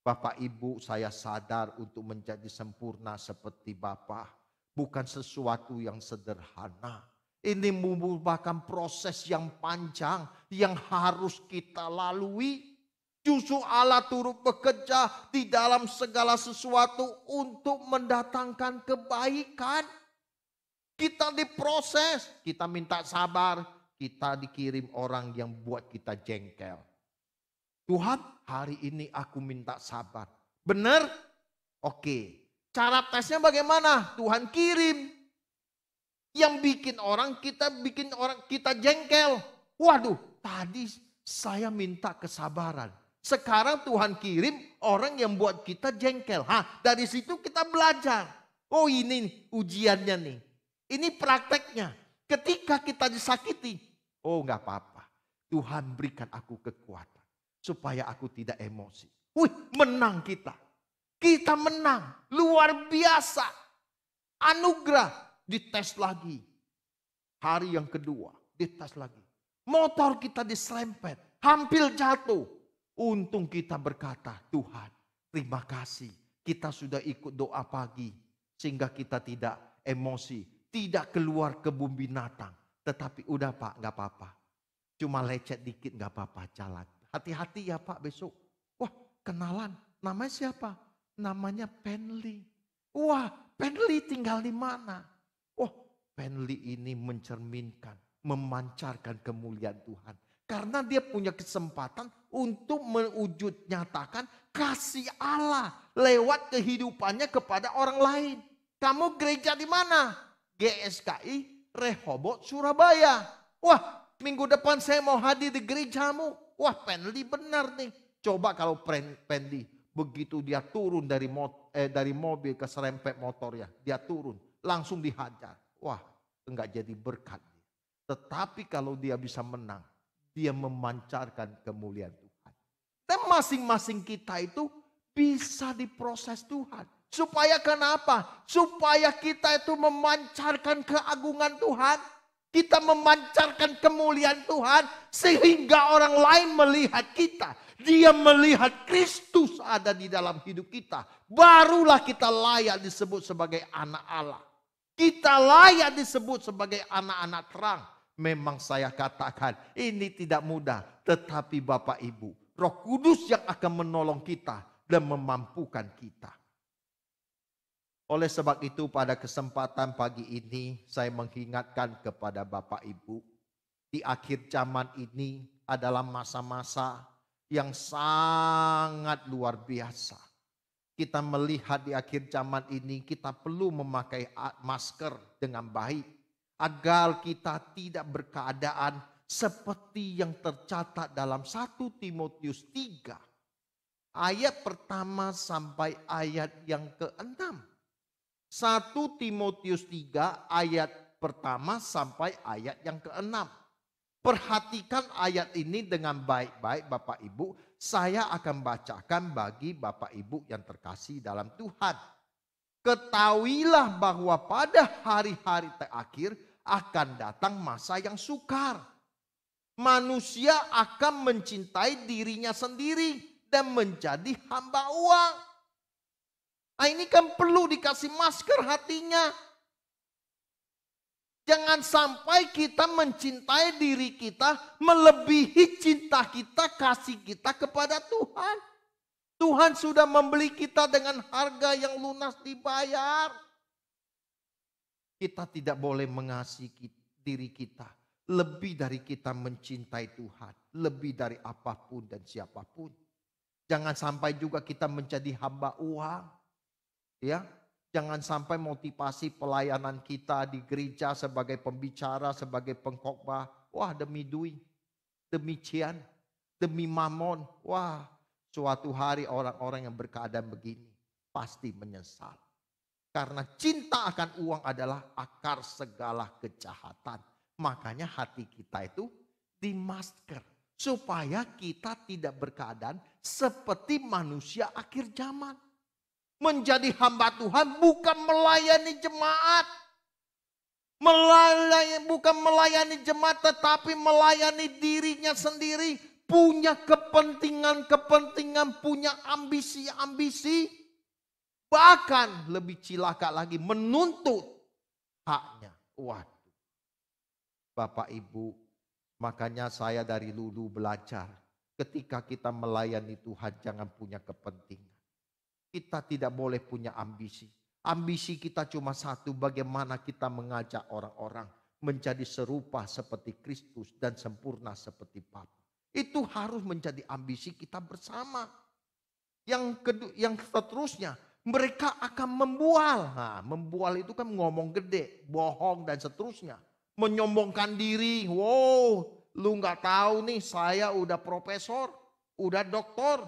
Bapak Ibu, saya sadar untuk menjadi sempurna seperti Bapa bukan sesuatu yang sederhana. Ini merupakan proses yang panjang yang harus kita lalui. Justru Allah turut bekerja di dalam segala sesuatu untuk mendatangkan kebaikan. Kita diproses, kita minta sabar, kita dikirim orang yang buat kita jengkel. Tuhan, hari ini aku minta sabar. Benar? Oke. Cara tesnya bagaimana? Tuhan kirim. Yang bikin orang kita jengkel. Waduh, tadi saya minta kesabaran. Sekarang Tuhan kirim orang yang buat kita jengkel. Dari situ kita belajar. Oh ini ujiannya nih. Ini prakteknya. Ketika kita disakiti. Oh gak apa-apa. Tuhan berikan aku kekuatan. Supaya aku tidak emosi. Wih, menang kita. Kita menang. Luar biasa. Anugerah. Dites lagi. Hari yang kedua. Dites lagi. Motor kita diserempet. Hampir jatuh. Untung kita berkata, Tuhan terima kasih. Kita sudah ikut doa pagi. Sehingga kita tidak emosi. Tidak keluar kebun binatang. Tetapi udah Pak, gak apa-apa. Cuma lecet dikit gak apa-apa, jalan. Hati-hati ya Pak besok. Wah kenalan, namanya siapa? Namanya Penli. Wah, Penli tinggal di mana? Oh, Penli ini mencerminkan, memancarkan kemuliaan Tuhan. Karena dia punya kesempatan untuk mewujud nyatakan kasih Allah lewat kehidupannya kepada orang lain. Kamu gereja di mana? GSKI Rehoboth Surabaya. Wah, minggu depan saya mau hadir di gerejamu. Wah, Penli benar nih. Coba kalau Penli begitu dia turun dari mobil ke serempet motornya, dia turun langsung dihajar. Wah, enggak jadi berkat. Tetapi kalau dia bisa menang, dia memancarkan kemuliaan Tuhan. Dan masing-masing kita itu bisa diproses Tuhan. Supaya kenapa? Supaya kita itu memancarkan keagungan Tuhan. Kita memancarkan kemuliaan Tuhan. Sehingga orang lain melihat kita. Dia melihat Kristus ada di dalam hidup kita. Barulah kita layak disebut sebagai anak Allah. Kita layak disebut sebagai anak-anak terang. Memang saya katakan ini tidak mudah. Tetapi Bapak Ibu, Roh Kudus yang akan menolong kita dan memampukan kita. Oleh sebab itu pada kesempatan pagi ini saya mengingatkan kepada Bapak Ibu. Di akhir zaman ini adalah masa-masa yang sangat luar biasa. Kita melihat di akhir zaman ini kita perlu memakai masker dengan baik. Agar kita tidak berkeadaan seperti yang tercatat dalam 1 Timotius 3. Ayat pertama sampai ayat yang ke-6. 1 Timotius 3 ayat pertama sampai ayat yang ke-6. Perhatikan ayat ini dengan baik-baik Bapak Ibu. Saya akan bacakan bagi Bapak Ibu yang terkasih dalam Tuhan. Ketahuilah bahwa pada hari-hari terakhir akan datang masa yang sukar. Manusia akan mencintai dirinya sendiri dan menjadi hamba uang. Nah, ini kan perlu dikasih masker hatinya. Jangan sampai kita mencintai diri kita melebihi cinta kita, kasih kita kepada Tuhan. Tuhan sudah membeli kita dengan harga yang lunas dibayar. Kita tidak boleh mengasihi diri kita lebih dari kita mencintai Tuhan, lebih dari apapun dan siapapun. Jangan sampai juga kita menjadi hamba uang. Ya, jangan sampai motivasi pelayanan kita di gereja sebagai pembicara, sebagai pengkhotbah, wah demi duit, demi cian, demi mamon. Wah, suatu hari orang-orang yang berkeadaan begini pasti menyesal. Karena cinta akan uang adalah akar segala kejahatan. Makanya hati kita itu dimasker. Supaya kita tidak berkeadaan seperti manusia akhir zaman. Menjadi hamba Tuhan bukan melayani jemaat. Bukan melayani jemaat tetapi melayani dirinya sendiri. Punya kepentingan-kepentingan, punya ambisi-ambisi. Bahkan lebih cilaka lagi menuntut haknya. Waduh. Bapak Ibu, makanya saya dari dulu belajar. Ketika kita melayani Tuhan jangan punya kepentingan. Kita tidak boleh punya ambisi. Ambisi kita cuma satu, bagaimana kita mengajak orang-orang menjadi serupa seperti Kristus dan sempurna seperti Bapa. Itu harus menjadi ambisi kita bersama. Yang seterusnya, mereka akan membual. Nah, membual itu kan ngomong gede, bohong dan seterusnya. Menyombongkan diri. Wow, lu gak tahu nih saya udah profesor, udah doktor.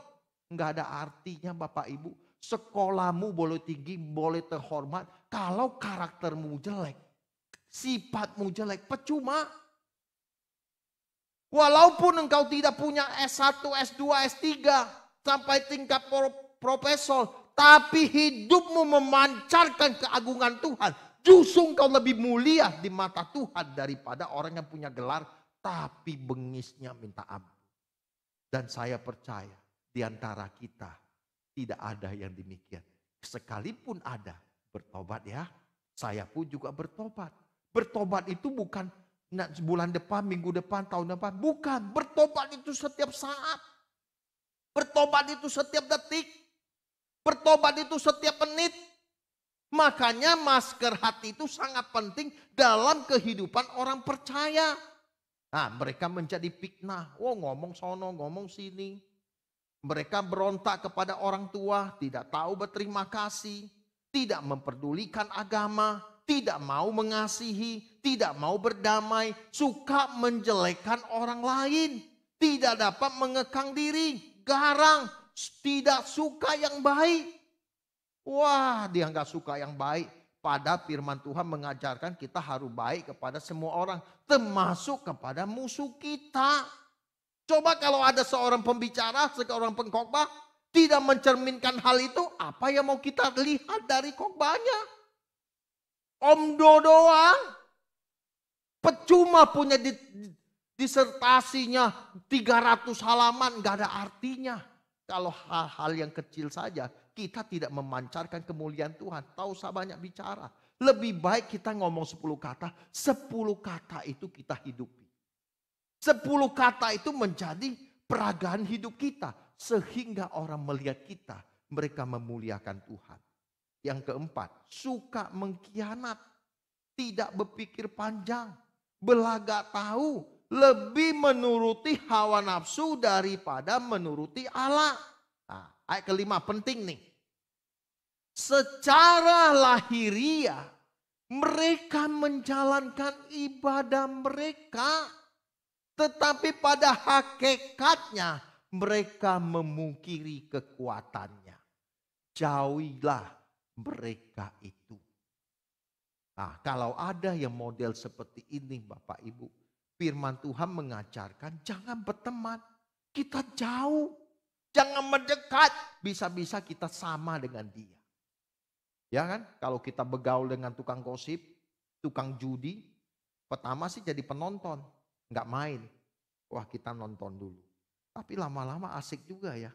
Gak ada artinya Bapak Ibu. Sekolahmu boleh tinggi, boleh terhormat. Kalau karaktermu jelek, sifatmu jelek, percuma. Walaupun engkau tidak punya S1, S2, S3, sampai tingkat profesor. Tapi hidupmu memancarkan keagungan Tuhan. Justru engkau lebih mulia di mata Tuhan daripada orang yang punya gelar. Tapi bengisnya minta ampun. Dan saya percaya di antara kita tidak ada yang demikian. Sekalipun ada, bertobat ya. Saya pun juga bertobat. Bertobat itu bukan bulan depan, minggu depan, tahun depan. Bukan, bertobat itu setiap saat. Bertobat itu setiap detik. Bertobat itu setiap menit. Makanya masker hati itu sangat penting dalam kehidupan orang percaya. Nah, mereka menjadi fitnah. Oh, ngomong sono, ngomong sini. Mereka berontak kepada orang tua, tidak tahu berterima kasih, tidak memperdulikan agama, tidak mau mengasihi, tidak mau berdamai, suka menjelekkan orang lain, tidak dapat mengekang diri, garang, tidak suka yang baik. Wah, dia nggak suka yang baik. Pada firman Tuhan mengajarkan kita harus baik kepada semua orang, termasuk kepada musuh kita. Coba kalau ada seorang pembicara, seorang pengkhotbah tidak mencerminkan hal itu, apa yang mau kita lihat dari khotbahnya? Omdo doang. Percuma punya disertasinya 300 halaman, gak ada artinya. Kalau hal-hal yang kecil saja, kita tidak memancarkan kemuliaan Tuhan. Tahu usah banyak bicara. Lebih baik kita ngomong 10 kata. 10 kata itu kita hidupi. 10 kata itu menjadi peragaan hidup kita. Sehingga orang melihat kita, mereka memuliakan Tuhan. Yang keempat, suka mengkhianat. Tidak berpikir panjang. Belagak tahu. Lebih menuruti hawa nafsu daripada menuruti Allah. Nah, ayat kelima penting nih. Secara lahiriah mereka menjalankan ibadah mereka. Tetapi pada hakikatnya mereka memungkiri kekuatannya. Jauhilah mereka itu. Nah, kalau ada yang model seperti ini Bapak Ibu. Firman Tuhan mengajarkan jangan berteman. Kita jauh. Jangan mendekat. Bisa-bisa kita sama dengan dia. Ya kan? Kalau kita bergaul dengan tukang gosip, tukang judi. Pertama sih jadi penonton. Nggak main. Wah, kita nonton dulu. Tapi lama-lama asik juga ya.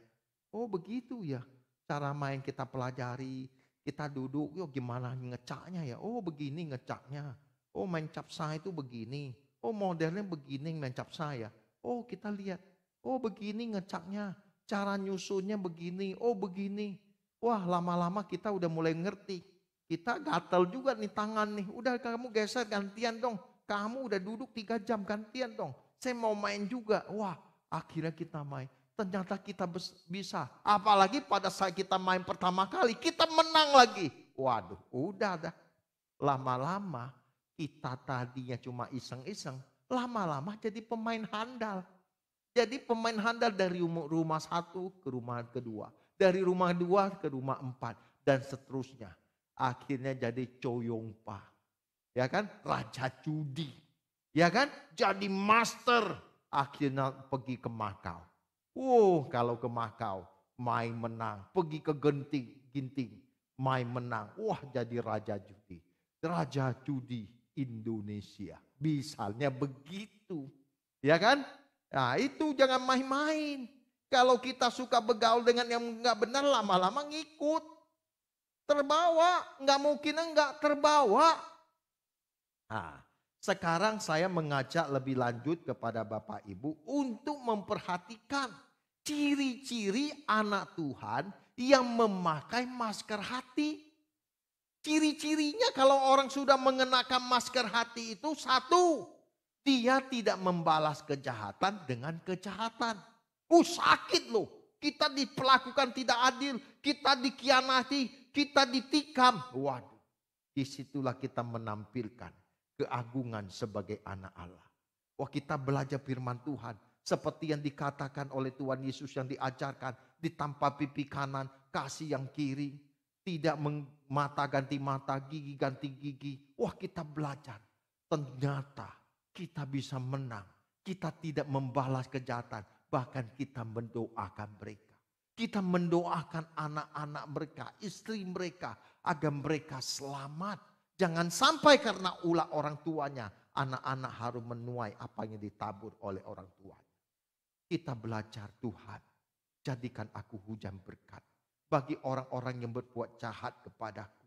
Oh begitu ya. Cara main kita pelajari. Kita duduk, yuk gimana ngecaknya ya. Oh begini ngecaknya. Oh main capsa itu begini. Oh modelnya begini mencap saya. Oh kita lihat. Oh begini ngecaknya. Cara nyusunnya begini. Oh begini. Wah lama-lama kita udah mulai ngerti. Kita gatel juga nih tangan nih. Udah kamu geser gantian dong. Kamu udah duduk 3 jam gantian dong. Saya mau main juga. Wah akhirnya kita main. Ternyata kita bisa. Apalagi pada saat kita main pertama kali. Kita menang lagi. Waduh udah dah. Lama-lama. Kita tadinya cuma iseng-iseng, lama-lama jadi pemain handal. Jadi pemain handal dari rumah 1 ke rumah kedua. Dari rumah 2 ke rumah 4 dan seterusnya. Akhirnya jadi coyongpa. Ya kan? Raja judi. Ya kan? Jadi master. Akhirnya pergi ke Makau. Kalau ke Makau main menang. Pergi ke Ginting main menang. Wah jadi raja judi. Raja judi Indonesia. Misalnya begitu. Ya kan? Nah itu jangan main-main. Kalau kita suka bergaul dengan yang enggak benar lama-lama ngikut. Terbawa. Enggak mungkin enggak terbawa. Nah sekarang saya mengajak lebih lanjut kepada Bapak Ibu untuk memperhatikan ciri-ciri anak Tuhan yang memakai masker hati. Ciri-cirinya kalau orang sudah mengenakan masker hati itu 1. Dia tidak membalas kejahatan dengan kejahatan. Sakit loh. Kita diperlakukan tidak adil. Kita dikhianati. Kita ditikam. Waduh. Disitulah kita menampilkan keagungan sebagai anak Allah. Wah kita belajar firman Tuhan. Seperti yang dikatakan oleh Tuhan Yesus yang diajarkan. Ditampar pipi kanan. Kasih yang kiri. Tidak mata ganti mata, gigi ganti gigi. Wah kita belajar. Ternyata kita bisa menang. Kita tidak membalas kejahatan. Bahkan kita mendoakan mereka. Kita mendoakan anak-anak mereka, istri mereka. Agar mereka selamat. Jangan sampai karena ulah orang tuanya. Anak-anak harus menuai apa yang ditabur oleh orang tuanya. Kita belajar Tuhan. Jadikan aku hujan berkat. Bagi orang-orang yang berbuat jahat kepadaku.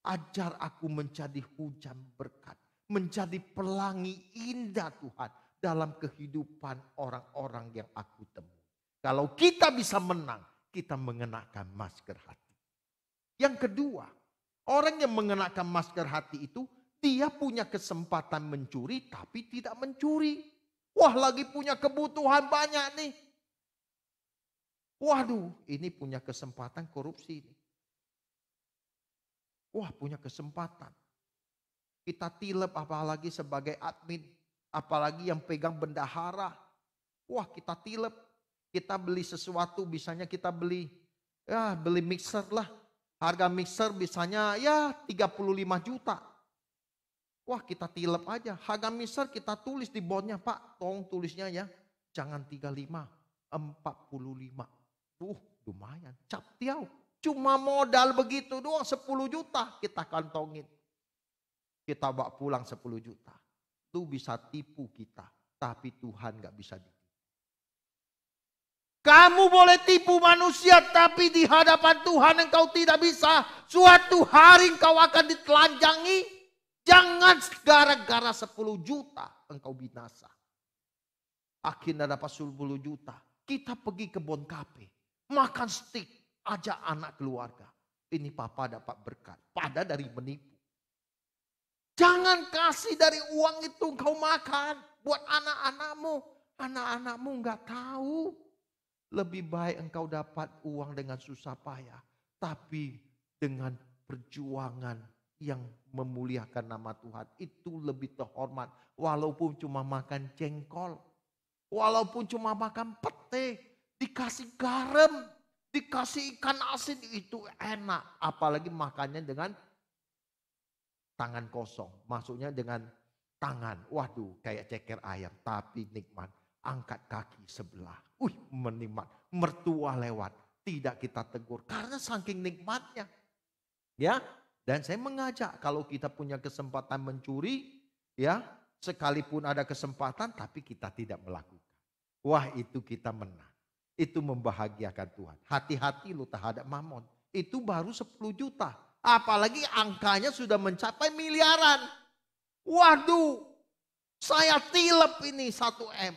Ajar aku menjadi hujan berkat. Menjadi pelangi indah Tuhan. Dalam kehidupan orang-orang yang aku temui. Kalau kita bisa menang. Kita mengenakan masker hati. Yang kedua. Orang yang mengenakan masker hati itu, dia punya kesempatan mencuri tapi tidak mencuri. Wah, lagi punya kebutuhan banyak nih. Waduh, ini punya kesempatan korupsi nih. Wah, punya kesempatan. Kita tilep apalagi sebagai admin. Apalagi yang pegang bendahara. Wah, kita tilep. Kita beli sesuatu, misalnya kita beli mixer lah. Harga mixer misalnya 35 juta. Wah, kita tilep aja. Harga mixer kita tulis di bondnya, Pak. Tolong tulisnya ya. Jangan 35, 45. Lumayan. Cap tiau. Cuma modal begitu doang 10 juta kita kantongin. Kita bawa pulang 10 juta. Itu bisa tipu kita. Tapi Tuhan gak bisa ditipu. Kamu boleh tipu manusia, tapi di hadapan Tuhan engkau tidak bisa. Suatu hari engkau akan ditelanjangi. Jangan gara-gara 10 juta engkau binasa. Akhirnya dapat 10 juta. Kita pergi ke kebun kafe. Makan steak. Ajak anak keluarga. Ini papa dapat berkat. Pada dari menipu. Jangan kasih dari uang itu engkau makan. Buat anak-anakmu. Anak-anakmu gak tahu. Lebih baik engkau dapat uang dengan susah payah. Tapi dengan perjuangan yang memuliakan nama Tuhan. Itu lebih terhormat. Walaupun cuma makan jengkol. Walaupun cuma makan pete. Dikasih garam. Dikasih ikan asin. Itu enak. Apalagi makannya dengan tangan kosong. Maksudnya dengan tangan. Waduh, kayak ceker ayam. Tapi nikmat. Angkat kaki sebelah. Menikmat. Mertua lewat. Tidak kita tegur. Karena saking nikmatnya. Ya. Dan saya mengajak. Kalau kita punya kesempatan mencuri. Ya. Sekalipun ada kesempatan. Tapi kita tidak melakukan. Wah, itu kita menang. Itu membahagiakan Tuhan. Hati-hati lu terhadap mamon. Itu baru 10 juta. Apalagi angkanya sudah mencapai miliaran. Waduh. Saya tilep ini 1 M.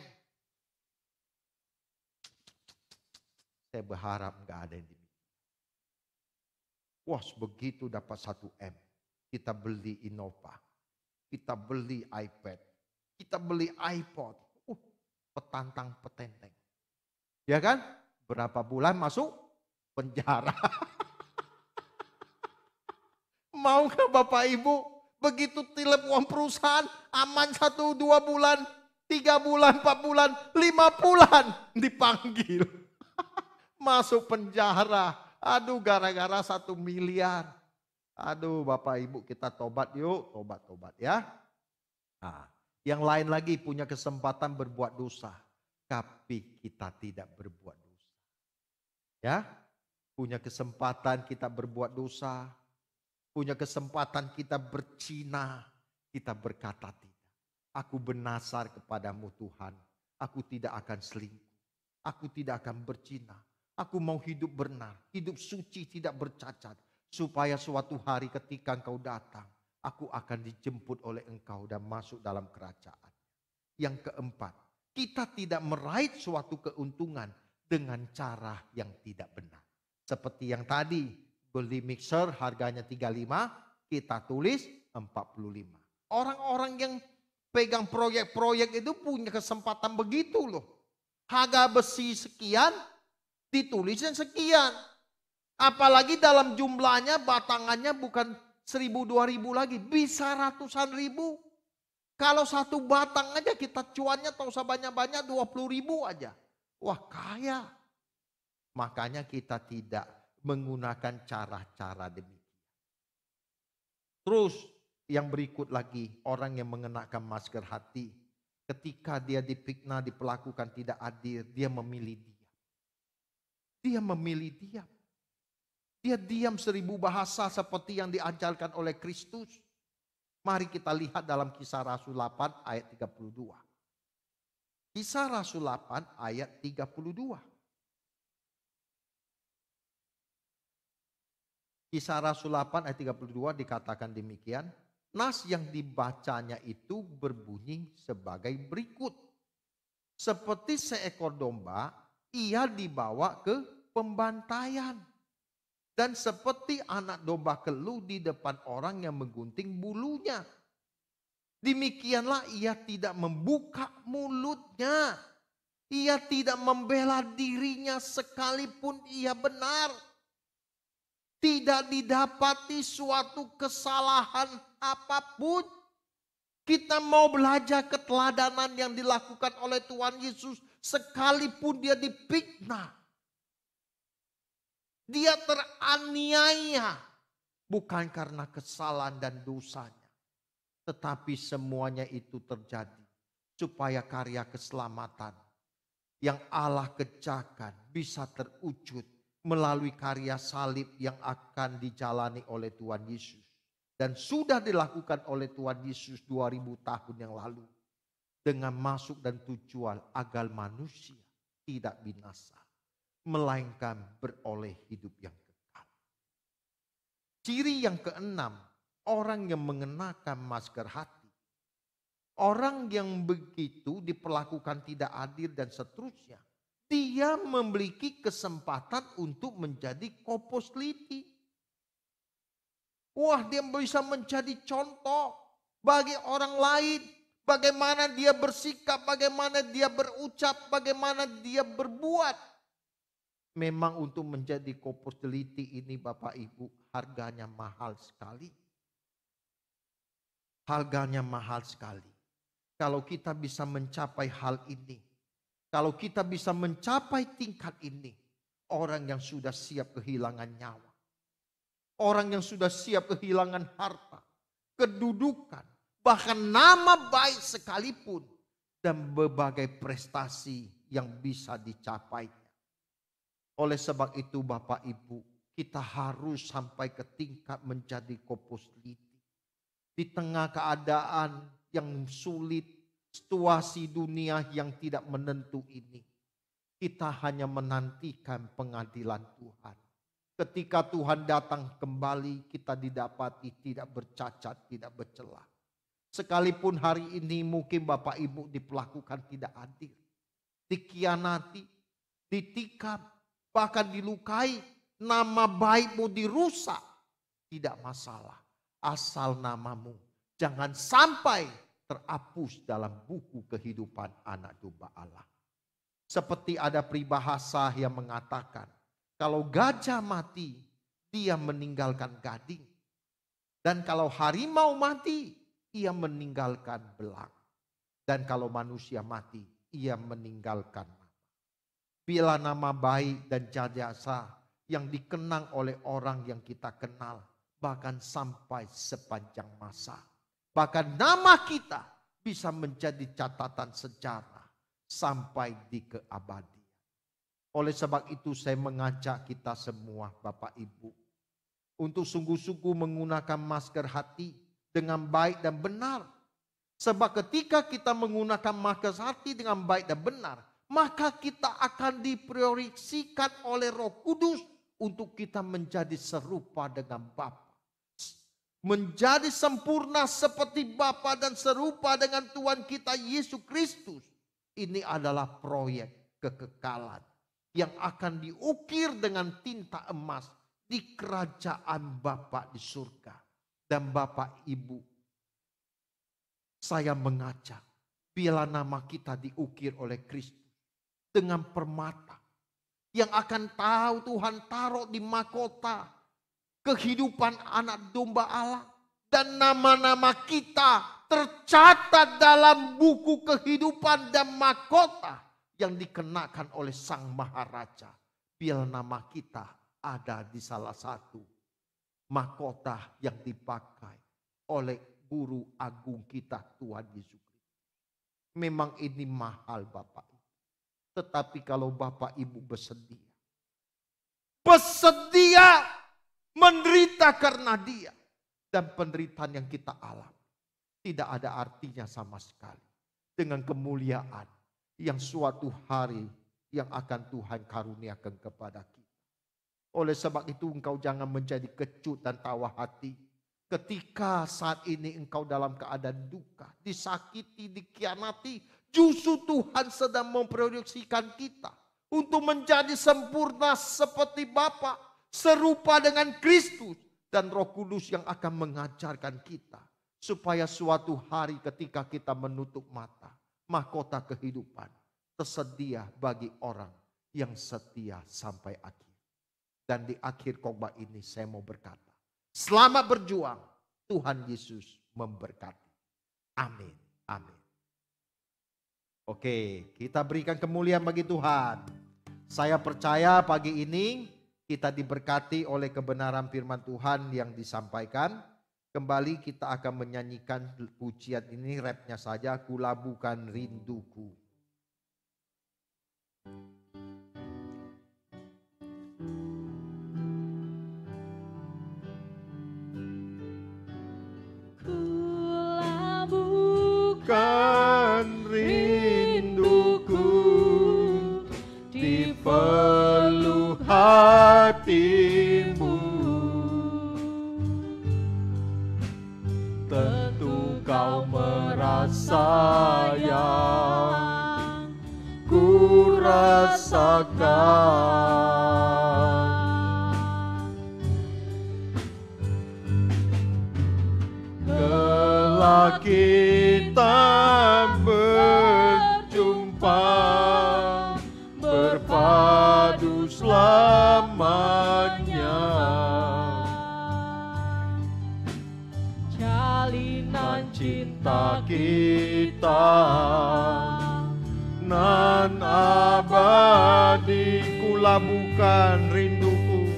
Saya berharap gak ada yang demikian. Wah, begitu dapat 1 M. Kita beli Innova. Kita beli iPad. Kita beli iPod. Petantang petenteng. Ya kan? Berapa bulan masuk penjara. Maukah Bapak Ibu begitu tilep uang perusahaan aman 1-2 bulan, 3 bulan, 4 bulan, 5 bulan dipanggil. Masuk penjara. Aduh, gara-gara 1 miliar. Aduh, Bapak Ibu, kita tobat yuk. Tobat ya. Nah, yang lain lagi punya kesempatan berbuat dosa. Tapi kita tidak berbuat dosa. Ya. Punya kesempatan kita berbuat dosa. Punya kesempatan kita berzina. Kita berkata tidak. Aku bernasar kepadamu Tuhan. Aku tidak akan selingkuh. Aku tidak akan berzina. Aku mau hidup benar. Hidup suci tidak bercacat. Supaya suatu hari ketika engkau datang. Aku akan dijemput oleh engkau dan masuk dalam kerajaan. Yang keempat. Kita tidak meraih suatu keuntungan dengan cara yang tidak benar. Seperti yang tadi. Beli mixer harganya 35. Kita tulis 45. Orang-orang yang pegang proyek-proyek itu punya kesempatan begitu loh. Harga besi sekian. Ditulisnya sekian. Apalagi dalam jumlahnya batangannya bukan 1.000-2.000 lagi. Bisa ratusan ribu. Kalau 1 batang aja kita cuannya tak usah banyak-banyak 20.000 aja. Wah, kaya. Makanya kita tidak menggunakan cara-cara demikian. Terus yang berikut lagi. Orang yang mengenakan masker hati. Ketika dia dipikna, diperlakukan tidak adil. Dia memilih diam. Dia memilih diam. Dia diam 1000 bahasa seperti yang diajarkan oleh Kristus. Mari kita lihat dalam Kisah Rasul 8 ayat 32. Kisah Rasul 8 ayat 32. Kisah Rasul 8 ayat 32 dikatakan demikian. Nas yang dibacanya itu berbunyi sebagai berikut. Seperti seekor domba, ia dibawa ke pembantaian. Dan seperti anak domba keluh di depan orang yang menggunting bulunya. Demikianlah ia tidak membuka mulutnya. Ia tidak membela dirinya sekalipun ia benar. Tidak didapati suatu kesalahan apapun. Kita mau belajar keteladanan yang dilakukan oleh Tuhan Yesus sekalipun dia difitnah. Dia teraniaya bukan karena kesalahan dan dosanya. Tetapi semuanya itu terjadi supaya karya keselamatan yang Allah kerjakan bisa terwujud melalui karya salib yang akan dijalani oleh Tuhan Yesus. Dan sudah dilakukan oleh Tuhan Yesus 2000 tahun yang lalu. Dengan masuk dan tujuan agar manusia tidak binasa. Melainkan beroleh hidup yang kekal. Ciri yang keenam, orang yang mengenakan masker hati. Orang yang begitu diperlakukan tidak adil dan seterusnya. Dia memiliki kesempatan untuk menjadi koposliti. Wah, dia bisa menjadi contoh bagi orang lain. Bagaimana dia bersikap, bagaimana dia berucap, bagaimana dia berbuat. Memang untuk menjadi koposliti ini Bapak Ibu harganya mahal sekali. Harganya mahal sekali. Kalau kita bisa mencapai hal ini. Kalau kita bisa mencapai tingkat ini. Orang yang sudah siap kehilangan nyawa. Orang yang sudah siap kehilangan harta. Kedudukan. Bahkan nama baik sekalipun. Dan berbagai prestasi yang bisa dicapainya. Oleh sebab itu Bapak Ibu, kita harus sampai ke tingkat menjadi koposliti. Di tengah keadaan yang sulit, situasi dunia yang tidak menentu ini. Kita hanya menantikan pengadilan Tuhan. Ketika Tuhan datang kembali, kita didapati tidak bercacat, tidak bercela. Sekalipun hari ini mungkin Bapak Ibu diperlakukan tidak adil. Dikhianati, ditikam. Bahkan dilukai, nama baikmu dirusak. Tidak masalah. Asal namamu jangan sampai terhapus dalam buku kehidupan anak domba Allah. Seperti ada peribahasa yang mengatakan, kalau gajah mati, dia meninggalkan gading. Dan kalau harimau mati, ia meninggalkan belang. Dan kalau manusia mati, ia meninggalkan nama. Bila nama baik dan jasa yang dikenang oleh orang yang kita kenal. Bahkan sampai sepanjang masa. Bahkan nama kita bisa menjadi catatan sejarah. Sampai di keabadian. Oleh sebab itu saya mengajak kita semua Bapak Ibu. Untuk sungguh-sungguh menggunakan masker hati dengan baik dan benar. Sebab ketika kita menggunakan masker hati dengan baik dan benar. Maka kita akan diproyeksikan oleh Roh Kudus untuk kita menjadi serupa dengan Bapa. Menjadi sempurna seperti Bapa dan serupa dengan Tuhan kita Yesus Kristus. Ini adalah proyek kekekalan yang akan diukir dengan tinta emas di kerajaan Bapa di surga. Dan Bapak Ibu, saya mengajak bila nama kita diukir oleh Kristus. Dengan permata yang akan tahu Tuhan taruh di mahkota kehidupan anak domba Allah. Dan nama-nama kita tercatat dalam buku kehidupan dan mahkota yang dikenakan oleh Sang Maharaja. Bila nama kita ada di salah satu mahkota yang dipakai oleh Guru Agung kita Tuhan Yesus Kristus. Memang ini mahal Bapak. Tetapi kalau Bapak Ibu bersedia menderita karena dia. Dan penderitaan yang kita alami tidak ada artinya sama sekali. Dengan kemuliaan yang suatu hari yang akan Tuhan karuniakan kepada kita. Oleh sebab itu engkau jangan menjadi kecut dan tawa hati. Ketika saat ini engkau dalam keadaan duka, disakiti, dikhianati. Justru Tuhan sedang memproyeksikan kita untuk menjadi sempurna seperti Bapa. serupa dengan Kristus. Dan Roh Kudus yang akan mengajarkan kita. Supaya suatu hari ketika kita menutup mata, mahkota kehidupan tersedia bagi orang yang setia sampai akhir. Dan di akhir khotbah ini saya mau berkata, selamat berjuang, Tuhan Yesus memberkati. Amin. Amin. Oke, kita berikan kemuliaan bagi Tuhan. Saya percaya pagi ini kita diberkati oleh kebenaran firman Tuhan yang disampaikan. Kembali kita akan menyanyikan pujian ini, rapnya saja, Kulabukan Rinduku. Kulabukan rinduku di peluk hatimu, tentu kau merasa yang ku rasakan. Kelak kita berjumpa, berpadu selamanya. Jalinan cinta kita nan abadi, kulabukan rinduku.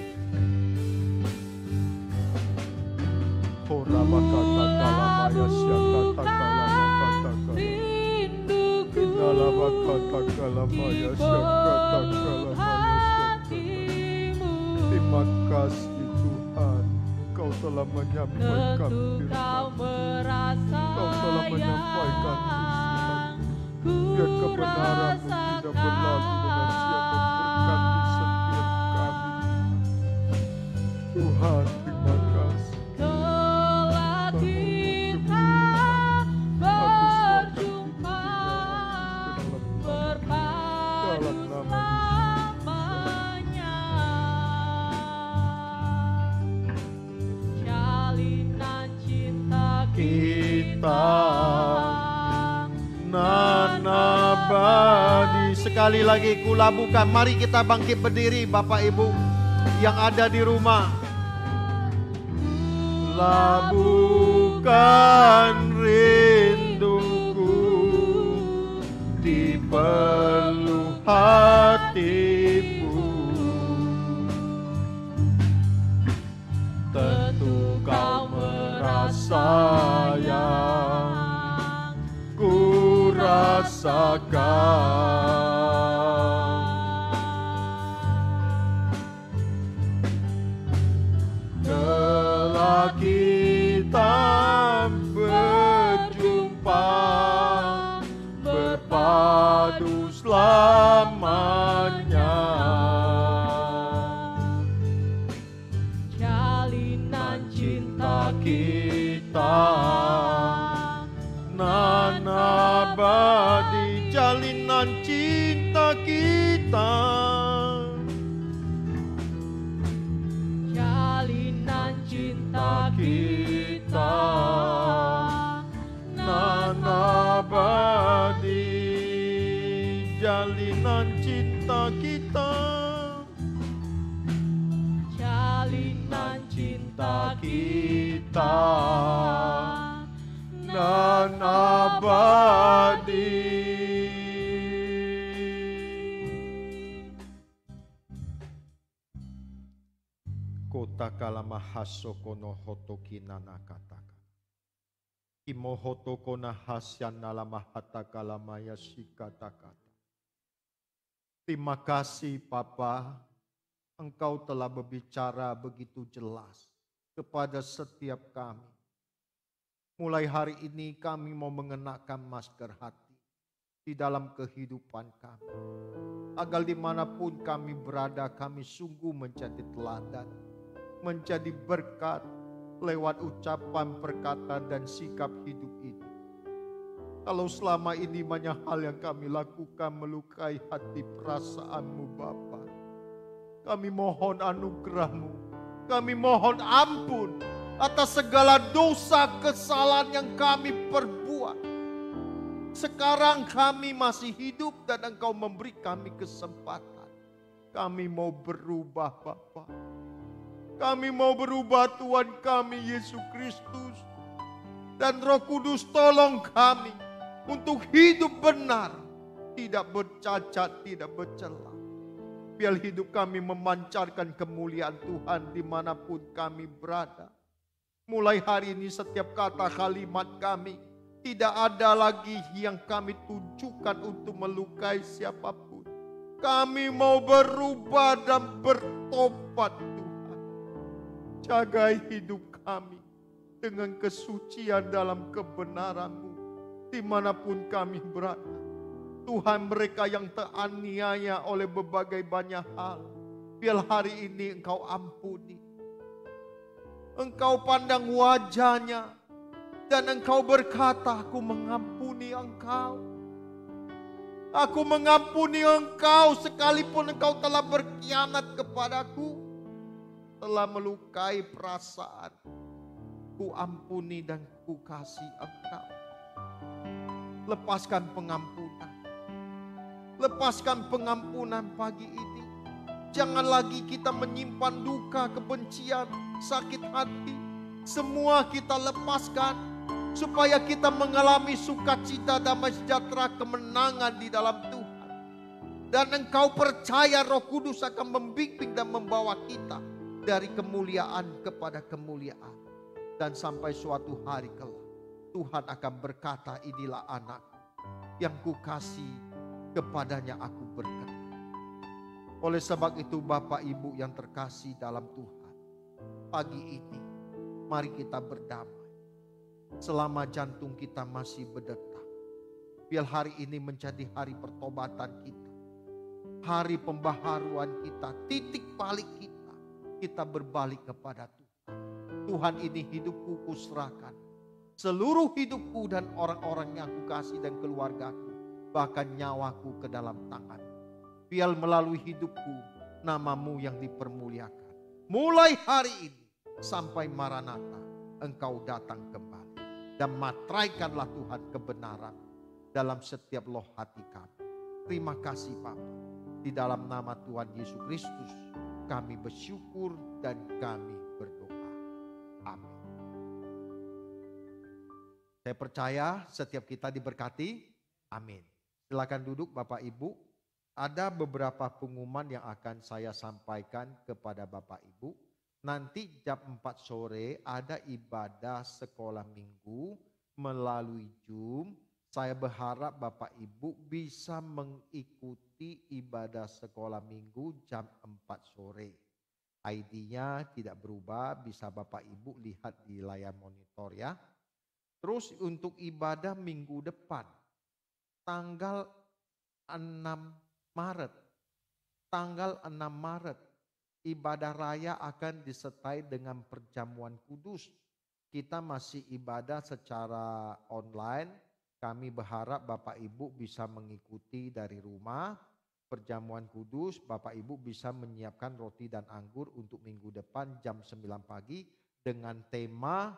Horabakata kalamaya syakata kalamakata rinduku. Inalabakata kalamaya syakata kalamaya syakata. Terima kasih Tuhan, Kau telah menyampaikan firman-Mu. Kau telah menyampaikan Tuhan. Biar kebenaran-Mu tidak berlalu dengan siapa, berkati setiap kami. Tuhan, terima kasih. Kelak kita berjumpa, berpadu selamanya. Jalinan cinta Kita nan abadi. Sekali lagi kulabukan. Mari kita bangkit berdiri Bapak Ibu yang ada di rumah. Labukan rinduku di peluk hatimu, tentu kau merasa yang ku rasakan. Kelak kita berjumpa, berpadu selamanya. jalinan cinta Kita nan abadi, jalinan cinta kita. jalinan cinta kita Nan abadi, jalinan cinta kita. jalinan cinta Kita nan abadi. Kota kalama hasokono hotoki nana kataka. Imo hotokona hasyan nalama hata kalamaya shikatakata. Terima kasih Papa, Engkau telah berbicara begitu jelas kepada setiap kami. Mulai hari ini kami mau mengenakan masker hati di dalam kehidupan kami. Agar dimanapun kami berada, kami sungguh menjadi teladan, menjadi berkat lewat ucapan, perkataan, dan sikap hidup ini. Kalau selama ini banyak hal yang kami lakukan melukai hati perasaan-Mu Bapa, Kami mohon anugerah-Mu. Kami mohon ampun atas segala dosa kesalahan yang kami perbuat. Sekarang kami masih hidup dan Engkau memberi kami kesempatan. Kami mau berubah Bapa. Kami mau berubah Tuhan kami Yesus Kristus. Dan Roh Kudus tolong kami untuk hidup benar. Tidak bercacat, tidak bercela. Biar hidup kami memancarkan kemuliaan Tuhan dimanapun kami berada. Mulai hari ini setiap kata kalimat kami tidak ada lagi yang kami tunjukkan untuk melukai siapapun. Kami mau berubah dan bertobat Tuhan. Jagai hidup kami dengan kesucian dalam kebenaran-Mu dimanapun kami berada. Tuhan, mereka yang teraniaya oleh berbagai banyak hal, biar hari ini Engkau ampuni. Engkau pandang wajahnya dan Engkau berkata, aku mengampuni engkau. Aku mengampuni engkau sekalipun engkau telah berkhianat kepadaku, telah melukai perasaan. Ku ampuni dan ku kasih engkau. Lepaskan pengampunan. Lepaskan pengampunan pagi ini. Jangan lagi kita menyimpan duka, kebencian, sakit hati. Semua kita lepaskan supaya kita mengalami sukacita, damai sejahtera, kemenangan di dalam Tuhan. Dan Engkau percaya Roh Kudus akan membimbing dan membawa kita dari kemuliaan kepada kemuliaan. Dan sampai suatu hari kelak Tuhan akan berkata, inilah anak yang kukasih, kepadanya aku berkenan. Oleh sebab itu Bapak Ibu yang terkasih dalam Tuhan, pagi ini mari kita berdamai. Selama jantung kita masih berdetak, biar hari ini menjadi hari pertobatan kita, hari pembaharuan kita, titik balik kita. Kita berbalik kepada Tuhan. Tuhan, ini hidupku kuserahkan. Seluruh hidupku dan orang-orang yang aku kasih dan keluargaku, bahkan nyawaku ke dalam tangan. Biar melalui hidupku nama-Mu yang dipermuliakan. Mulai hari ini sampai Maranatha Engkau datang kembali. Dan matraikanlah Tuhan kebenaran dalam setiap loh hati kami. Terima kasih Bapa. Di dalam nama Tuhan Yesus Kristus kami bersyukur dan kami berdoa. Amin. Saya percaya setiap kita diberkati. Amin. Silakan duduk Bapak Ibu. Ada beberapa pengumuman yang akan saya sampaikan kepada Bapak Ibu. Nanti jam 4 sore ada ibadah sekolah minggu melalui Zoom. Saya berharap Bapak Ibu bisa mengikuti ibadah sekolah minggu jam 4 sore. ID-nya tidak berubah, bisa Bapak Ibu lihat di layar monitor ya. Terus untuk ibadah minggu depan, tanggal 6 Maret, tanggal 6 Maret, ibadah raya akan disertai dengan perjamuan kudus. Kita masih ibadah secara online. Kami berharap Bapak Ibu bisa mengikuti dari rumah. Perjamuan kudus, Bapak Ibu bisa menyiapkan roti dan anggur untuk minggu depan jam 9 pagi dengan tema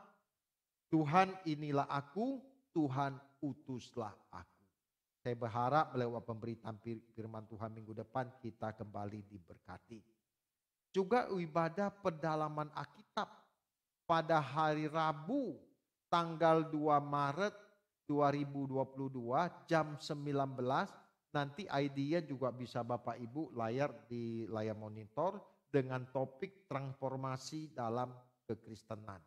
Tuhan inilah aku, Tuhan utuslah aku. Saya berharap lewat pemberitaan firman Tuhan minggu depan kita kembali diberkati. Juga ibadah pendalaman Alkitab pada hari Rabu tanggal 2 Maret 2022 jam 19. Nanti ID-nya juga bisa Bapak Ibu di layar monitor dengan topik transformasi dalam kekristenan.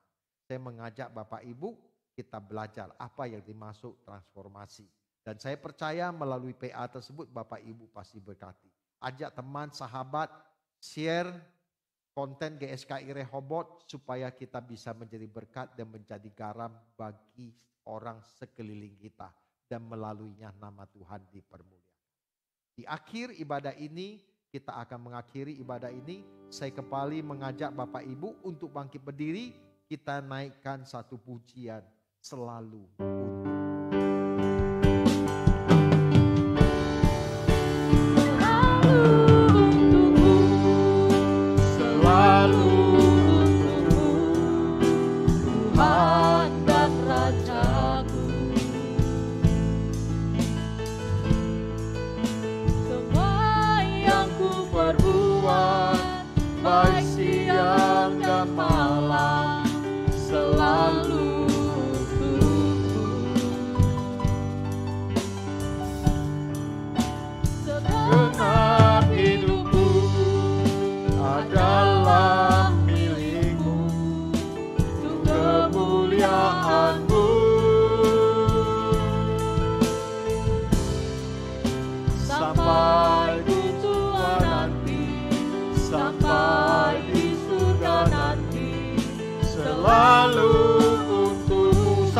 Saya mengajak Bapak Ibu kita belajar apa yang dimaksud transformasi. Dan saya percaya melalui PA tersebut Bapak Ibu pasti berkati. Ajak teman, sahabat, share konten GSKI Rehoboth supaya kita bisa menjadi berkat dan menjadi garam bagi orang sekeliling kita. Dan melaluinya nama Tuhan dipermuliakan. Di akhir ibadah ini, kita akan mengakhiri ibadah ini. Saya kembali mengajak Bapak Ibu untuk bangkit berdiri. Kita naikkan satu pujian selalu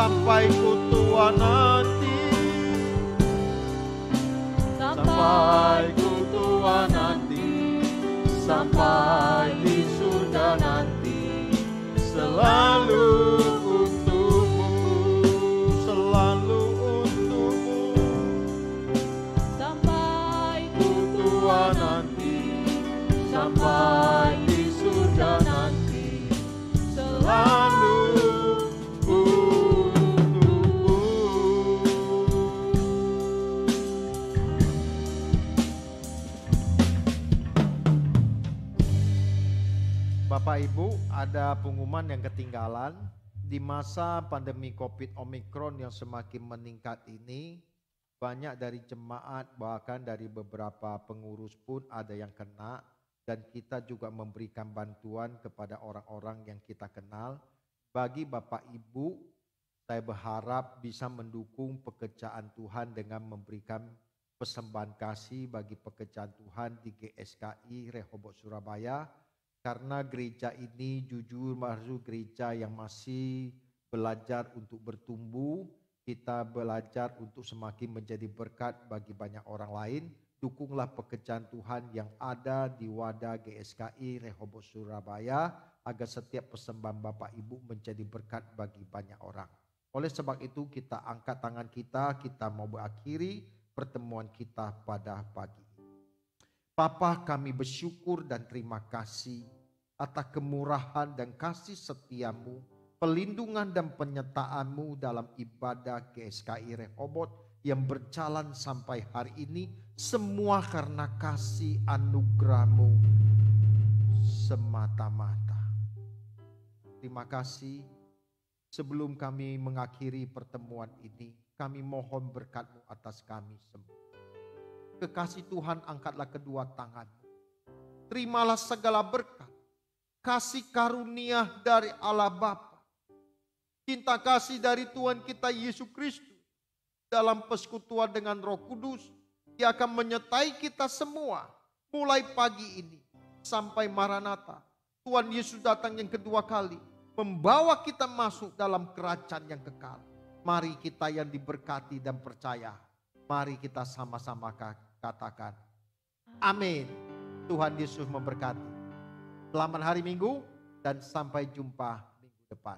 sampai ku tua nanti, sampai ku tua nanti, sampai di surga nanti, selalu untukmu, selalu untukmu, sampai ku tua nanti, sampai di surga nanti, selalu untukmu. Bapak Ibu, ada pengumuman yang ketinggalan. Di masa pandemi COVID Omicron yang semakin meningkat ini, banyak dari jemaat bahkan dari beberapa pengurus pun ada yang kena, dan kita juga memberikan bantuan kepada orang-orang yang kita kenal. Bagi Bapak Ibu, saya berharap bisa mendukung pekerjaan Tuhan dengan memberikan persembahan kasih bagi pekerjaan Tuhan di GSKI Rehoboth Surabaya. Karena gereja ini jujur masuk gereja yang masih belajar untuk bertumbuh, kita belajar untuk semakin menjadi berkat bagi banyak orang lain. Dukunglah pekerjaan Tuhan yang ada di wadah GSKI Rehoboth Surabaya agar setiap persembahan Bapak Ibu menjadi berkat bagi banyak orang. Oleh sebab itu kita angkat tangan kita mau mengakhiri pertemuan kita pada pagi. Bapa, kami bersyukur dan terima kasih atas kemurahan dan kasih setiamu, pelindungan dan penyertaan-Mu dalam ibadah GSKI Rehoboth yang berjalan sampai hari ini, semua karena kasih anugerah-Mu semata-mata. Terima kasih. Sebelum kami mengakhiri pertemuan ini, kami mohon berkat-Mu atas kami semua. Kekasih Tuhan, angkatlah kedua tangan-Mu. Terimalah segala berkat, kasih karunia dari Allah Bapa, cinta kasih dari Tuhan kita Yesus Kristus, dalam persekutuan dengan Roh Kudus. Dia akan menyertai kita semua mulai pagi ini sampai Maranatha. Tuhan Yesus datang yang kedua kali, membawa kita masuk dalam kerajaan yang kekal. Mari kita yang diberkati dan percaya, mari kita sama-sama katakan amin. Tuhan Yesus memberkati. Selamat hari Minggu dan sampai jumpa minggu depan.